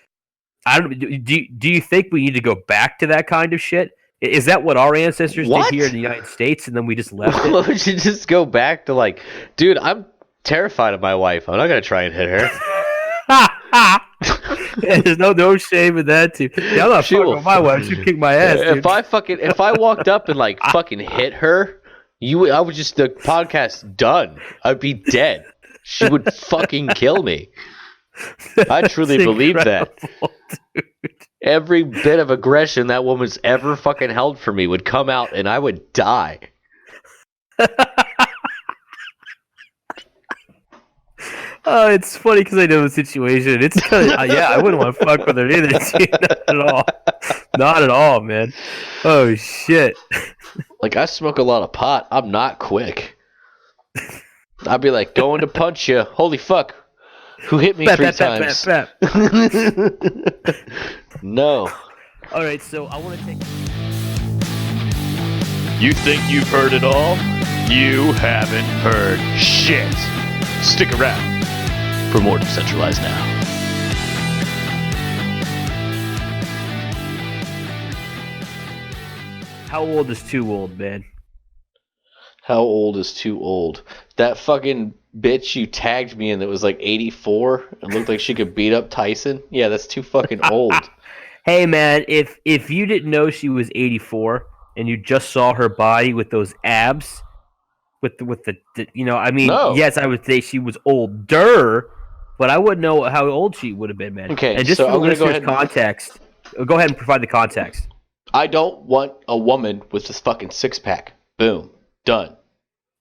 I don't. Do you think we need to go back to that kind of shit? Is that what our ancestors did here in the United States, and then we just left it? Why would you just go back to like, dude? I'm terrified of my wife. I'm not gonna try and hit her. There's no shame in that too. Yeah, I'm not fucking with my wife. She'd kick my ass. Dude. If I walked up and like fucking hit her, I would just the podcast done. I'd be dead. She would fucking kill me. I truly believe that. Dude. Every bit of aggression that woman's ever fucking held for me would come out, and I would die. Oh, it's funny because I know the situation. It's kind of I wouldn't want to fuck with her either. Not at all. Not at all, man. Oh shit. Like I smoke a lot of pot. I'm not quick. I'd be like going to punch you. Holy fuck. Who hit me 3 times? No. All right, so I want to take. You think you've heard it all? You haven't heard shit. Stick around for more Decentralize Now. How old is too old, man? How old is too old? That fucking bitch you tagged me in that was like 84 and looked like she could beat up Tyson? Yeah, that's too fucking old. Hey, man, if you didn't know she was 84 and you just saw her body with those abs, with the I mean, No. yes, I would say she was older, but I wouldn't know how old she would have been, man. Okay, and just so for I'm the gonna go listeners' ahead and- context, go ahead and provide the context. I don't want a woman with this fucking six-pack. Boom. Done.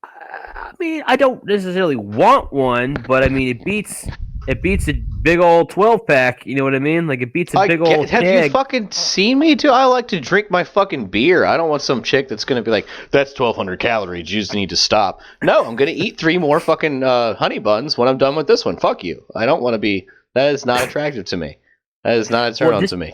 I mean, I don't necessarily want one, but I mean, it beats a big old 12-pack. You know what I mean? Like it beats a big old Have keg. you fucking seen me, too? I like to drink my fucking beer. I don't want some chick that's going to be like, that's 1,200 calories. You just need to stop. No, I'm going to eat 3 more fucking honey buns when I'm done with this one. Fuck you. I don't want to be... That is not attractive to me. That is not a turn-on to me.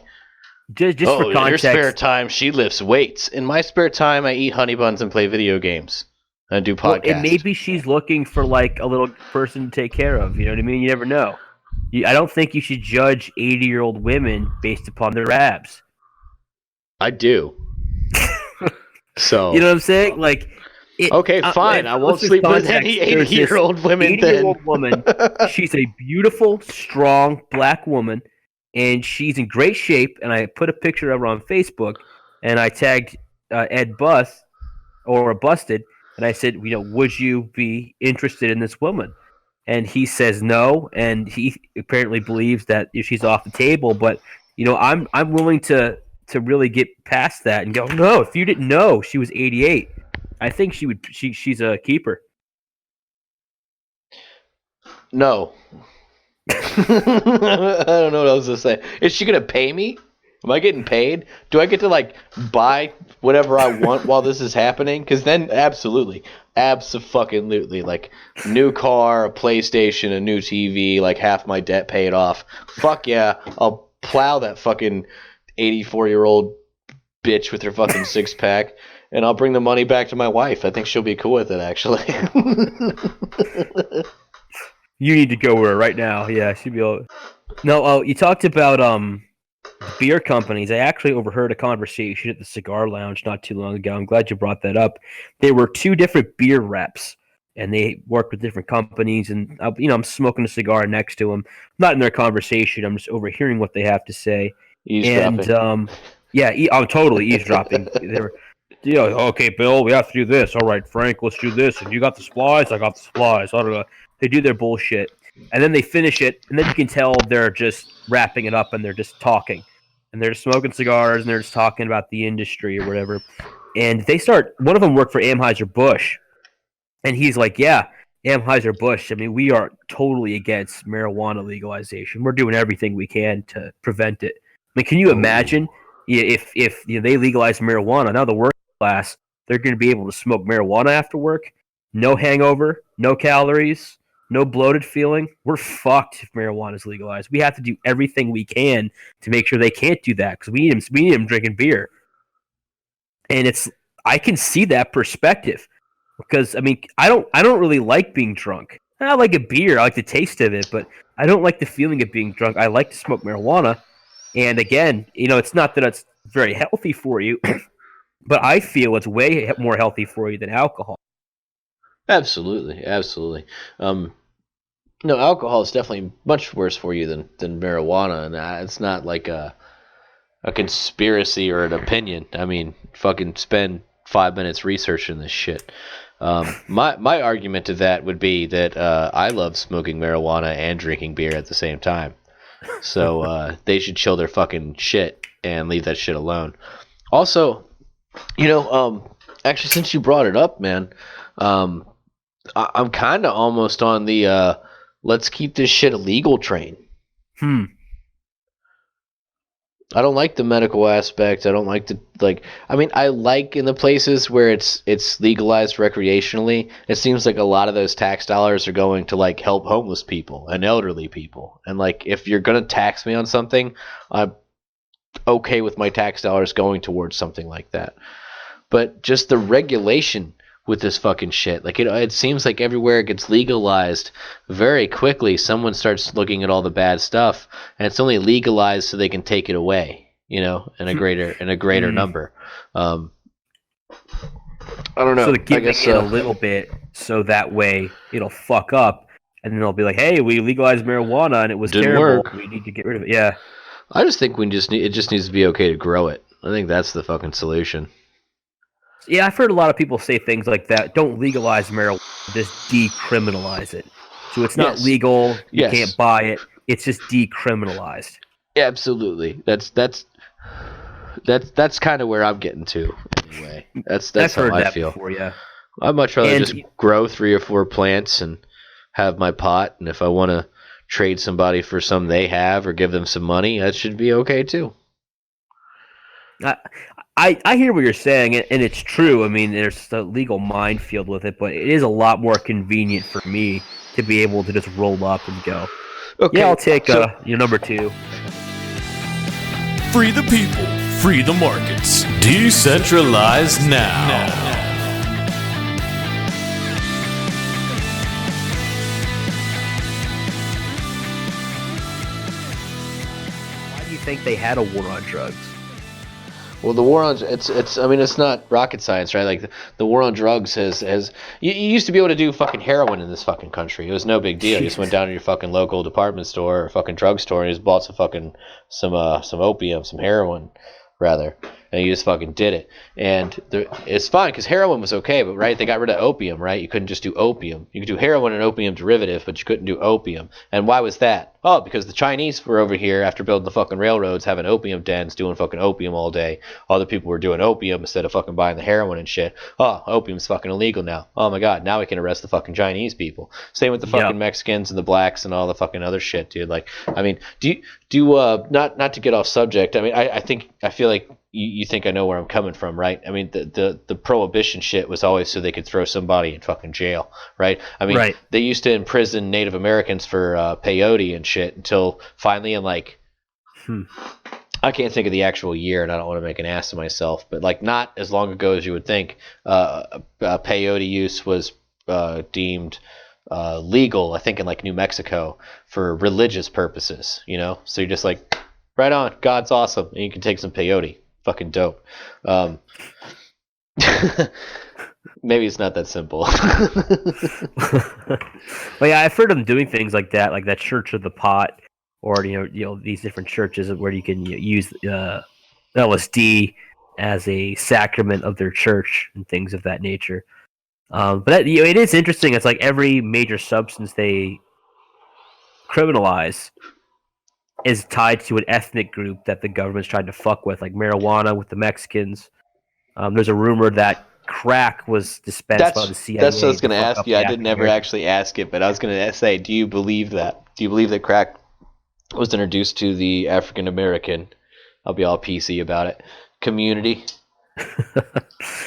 Just Oh, for in her context, spare time, she lifts weights. In my spare time, I eat honey buns and play video games. And do podcasts. and maybe she's looking for like a little person to take care of. You know what I mean? You never know. I don't think you should judge 80-year-old women based upon their abs. I do. So You know what I'm saying? Like, okay, fine. I won't sleep with any 80-year-old women then. 80-year-old woman. She's a beautiful, strong black woman, and she's in great shape. And I put a picture of her on Facebook, and I tagged Ed Busted, and I said, would you be interested in this woman? And he says no, and he apparently believes that she's off the table. But I'm willing to really get past that and go, no, if you didn't know she was 88, I think she's a keeper. No. I don't know what else to say. Is she gonna pay me? Am I getting paid? Do I get to like buy whatever I want while this is happening? Because then absolutely, like new car, a PlayStation, a new TV, like half my debt paid off. Fuck yeah, I'll plow that fucking 84-year-old bitch with her fucking 6-pack, and I'll bring the money back to my wife. I think she'll be cool with it, actually. You need to go with her right now. Yeah, she'd be all... No, you talked about beer companies. I actually overheard a conversation at the cigar lounge not too long ago. I'm glad you brought that up. There were 2 different beer reps, and they worked with different companies. And I'm smoking a cigar next to them. Not in their conversation. I'm just overhearing what they have to say. Eavesdropping. And I'm totally eavesdropping. They were, okay, Bill, we have to do this. All right, Frank, let's do this. And you got the supplies? I got the supplies. I don't know. They do their bullshit, and then they finish it, and then you can tell they're just wrapping it up, and they're just talking, and they're just smoking cigars, and they're just talking about the industry or whatever. And they start. One of them worked for Anheuser-Busch, and he's like, "Yeah, Anheuser-Busch. I mean, we are totally against marijuana legalization. We're doing everything we can to prevent it. I mean, can you imagine if they legalize marijuana? Now the working class, they're going to be able to smoke marijuana after work, no hangover, no calories." No bloated feeling. We're fucked if marijuana is legalized. We have to do everything we can to make sure they can't do that because we need them drinking beer. And I can see that perspective because I mean I don't really like being drunk. I like a beer. I like the taste of it, but I don't like the feeling of being drunk. I like to smoke marijuana. And again, it's not that it's very healthy for you, but I feel it's way more healthy for you than alcohol. Absolutely. No, alcohol is definitely much worse for you than marijuana, and it's not like a conspiracy or an opinion. I mean, fucking spend 5 minutes researching this shit. My argument to that would be that I love smoking marijuana and drinking beer at the same time. So they should chill their fucking shit and leave that shit alone. Also, actually, since you brought it up, man, I'm kind of almost on the let's keep this shit illegal train. I don't like the medical aspect. I don't like I like in the places where it's legalized recreationally. It seems like a lot of those tax dollars are going to like help homeless people and elderly people. And like if you're going to tax me on something, okay with my tax dollars going towards something like that. But just the regulation with this fucking shit, like it seems like everywhere it gets legalized, very quickly someone starts looking at all the bad stuff, and it's only legalized so they can take it away, in a greater number. I don't know. So they're I giving guess it a little bit, so that way it'll fuck up, and then they'll be like, "Hey, we legalized marijuana and it was Didn't terrible. work. We need to get rid of it." Yeah. I just think it just needs to be okay to grow it. I think that's the fucking solution. Yeah, I've heard a lot of people say things like that. Don't legalize marijuana, just decriminalize it. So it's not Yes. legal. You Yes. can't buy it. It's just decriminalized. Absolutely. That's kind of where I'm getting to. Anyway, that's I've how heard I that feel. before. Yeah. I'd much rather And- just grow 3 or 4 plants and have my pot. And if I want to trade somebody for some they have or give them some money, that should be okay too. I hear what you're saying, and it's true. I mean, there's a legal minefield with it, but it is a lot more convenient for me to be able to just roll up and go. Okay. Yeah, I'll take so- your number 2. Free the people, free the markets. Decentralize now. Why do you think they had a war on drugs? Well, the war on it's not rocket science, right? Like the war on drugs has you used to be able to do fucking heroin in this fucking country. It was no big deal. You just went down to your fucking local department store or fucking drugstore and you just bought some opium, some heroin rather, and you just fucking did it. And it's fine because heroin was okay, but right, they got rid of opium, right? You couldn't just do opium. You could do heroin and opium derivative, but you couldn't do opium. And why was that? Oh, because the Chinese were over here after building the fucking railroads, having opium dens, doing fucking opium all day. Other people were doing opium instead of fucking buying the heroin and shit. Oh, opium's fucking illegal now. Oh my god, now we can arrest the fucking Chinese people. Same with the fucking Mexicans and the blacks and all the fucking other shit, dude. Like, I mean, not to get off subject. I mean, I feel like you think I know where I'm coming from, right? I mean, the prohibition shit was always so they could throw somebody in fucking jail, right? I mean, Right. They used to imprison Native Americans for peyote and shit until finally in like, I can't think of the actual year, and I don't want to make an ass of myself, but like not as long ago as you would think, peyote use was deemed legal, I think in like New Mexico for religious purposes, So you're just like, right on, God's awesome, and you can take some peyote. Fucking dope. Maybe it's not that simple. Well, yeah, I've heard them doing things like that Church of the Pot, or these different churches where you can use LSD as a sacrament of their church and things of that nature. But it is interesting. It's like every major substance they criminalize is tied to an ethnic group that the government's trying to fuck with, like marijuana with the Mexicans. There's a rumor that crack was dispensed by the CIA. That's what I was going to ask you. I didn't ever African-Americans. actually ask it, but I was going to say, do you believe that? Do you believe that crack was introduced to the African American? I'll be all PC about it. Community.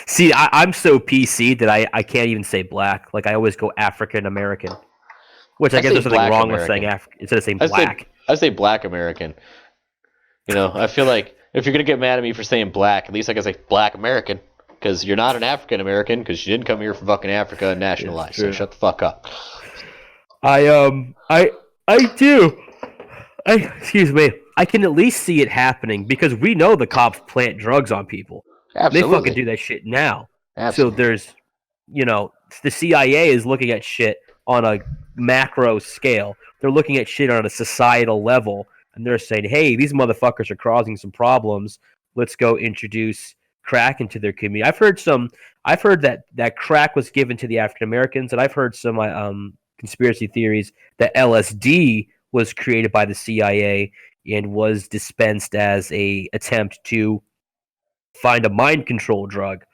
See, I'm so PC that I can't even say black. Like I always go African American, which I guess say there's something black wrong with American. saying African instead of saying black. I say black American. I feel like if you're going to get mad at me for saying black, at least I can say black American. Because you're not an African American, because you didn't come here from fucking Africa and nationalize. So shut the fuck up. I do. Excuse me. I can at least see it happening because we know the cops plant drugs on people. Absolutely. They fucking do that shit now. Absolutely. So there's, the CIA is looking at shit on a macro scale. They're looking at shit on a societal level, and they're saying, hey, these motherfuckers are causing some problems. Let's go introduce crack into their community. I've heard that crack was given to the African Americans, and I've heard some conspiracy theories that LSD was created by the CIA and was dispensed as a attempt to find a mind control drug,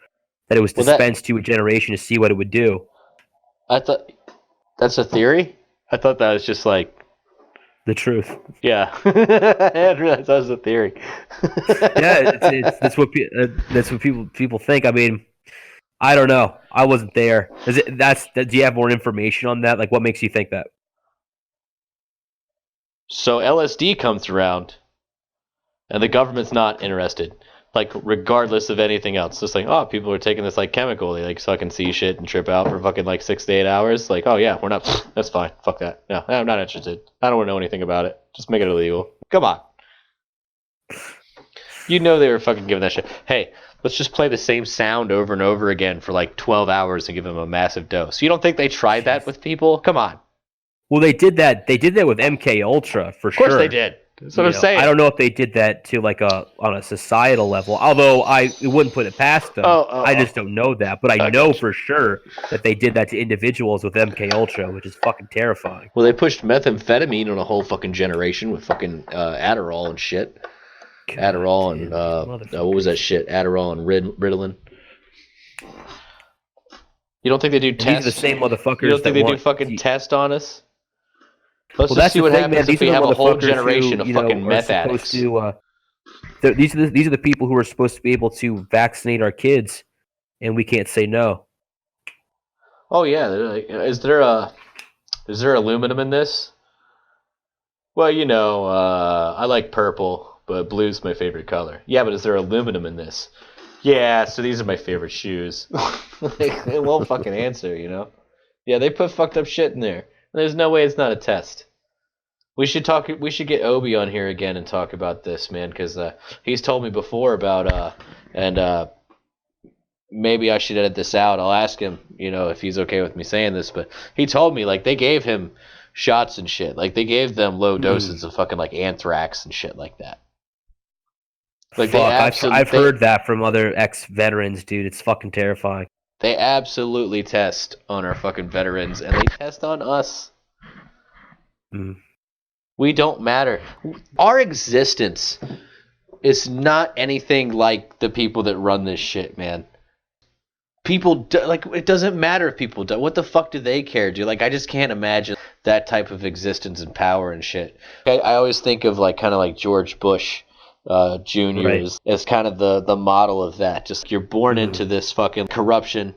that it was dispensed to a generation to see what it would do. I thought that's a theory? I thought that was just like the truth. Yeah. I didn't realize that was a theory. Yeah, that's what people think. I mean, I don't know. I wasn't there. Do you have more information on that? Like, what makes you think that? So LSD comes around, and the government's not interested. Like, regardless of anything else. Just like, oh, people are taking this, like, chemical. They, like, fucking see shit and trip out for fucking, like, 6 to 8 hours. Like, oh, yeah, we're not... That's fine. Fuck that. No, I'm not interested. I don't want to know anything about it. Just make it illegal. Come on. You know they were fucking giving that shit. Hey, let's just play the same sound over and over again for, like, 12 hours and give them a massive dose. You don't think they tried that with people? Come on. Well, they did that. They did that with MK Ultra for sure. Of course they did. That's what I'm saying. I don't know if they did that to like on a societal level. Although I wouldn't put it past them. I just don't know that, but I know for sure that they did that to individuals with MK Ultra, which is fucking terrifying. Well, they pushed methamphetamine on a whole fucking generation with fucking Adderall and shit. God, Adderall and what was that shit? Adderall and Ritalin. You don't think they do tests? These are the same motherfuckers. You don't think they do fucking tests on us? Let's well, just see what happens man. if we have a whole generation of fucking meth addicts. These are the people who are supposed to be able to vaccinate our kids, and we can't say no. Oh yeah, like, is there aluminum in this? Well, you know, I like purple, but blue's my favorite color. Yeah, but is there aluminum in this? Yeah, so these are my favorite shoes. They won't fucking answer, you know? Yeah, they put fucked up shit in there. There's no way it's not a test. We should get Obi on here again and talk about this, man, because he's told me before about and maybe I should edit this out. I'll ask him, you know, if he's okay with me saying this, but he told me like they gave him shots and shit, like they gave them low doses of fucking like anthrax and shit like that. Like fuck, I've heard that from other ex-veterans, dude. It's fucking terrifying. They absolutely test on our fucking veterans, and they test on us. Mm. We don't matter. Our existence is not anything like the people that run this shit, man. People, like, it doesn't matter if people do. What the fuck do they care, dude? Like, I just can't imagine that type of existence and power and shit. I always think of, like, kind of like George Bush Jr. Right. as kind of the model of that. Just you're born into this fucking corruption.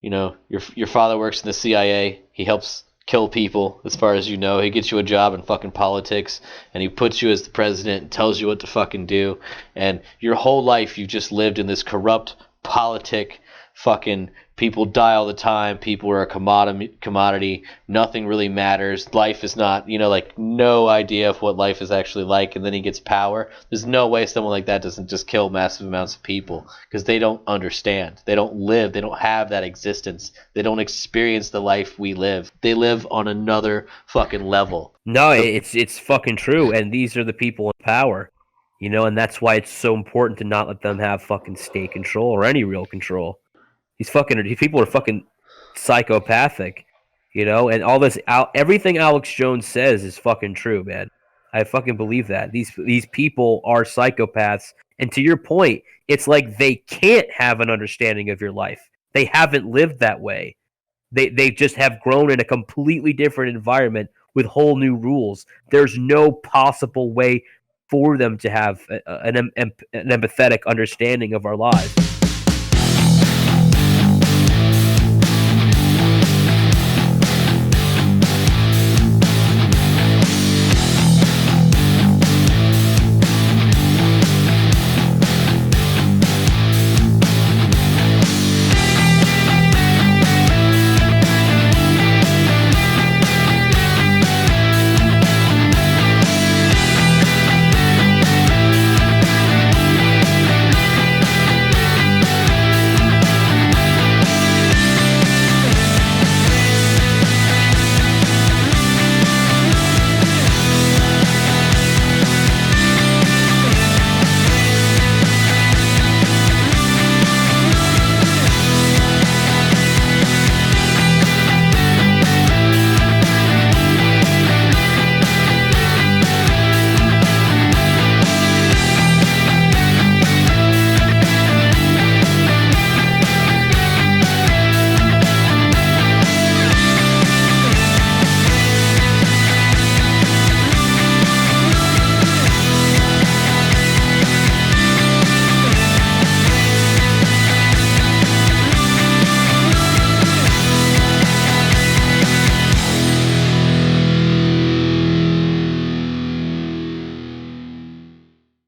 You know, your father works in the CIA. He helps kill people, as far as you know. He gets you a job in fucking politics, and he puts you as the president and tells you what to fucking do. And your whole life you've just lived in this corrupt politic. Fucking people die all the time. People are a commodity. Nothing really matters. Life is not, you know, like no idea of what life is actually like. And then he gets power. There's no way someone like that doesn't just kill massive amounts of people because they don't understand. They don't live. They don't have that existence. They don't experience the life we live. They live on another fucking level. No, it's fucking true. And these are the people in power, you know, and that's why it's so important to not let them have fucking state control or any real control. These people are fucking psychopathic, you know, and all this everything Alex Jones says is fucking true, man. I fucking believe that. These people are psychopaths, and to your point, it's like they can't have an understanding of your life. They haven't lived that way. They just have grown in a completely different environment with whole new rules. There's no possible way for them to have an empathetic understanding of our lives.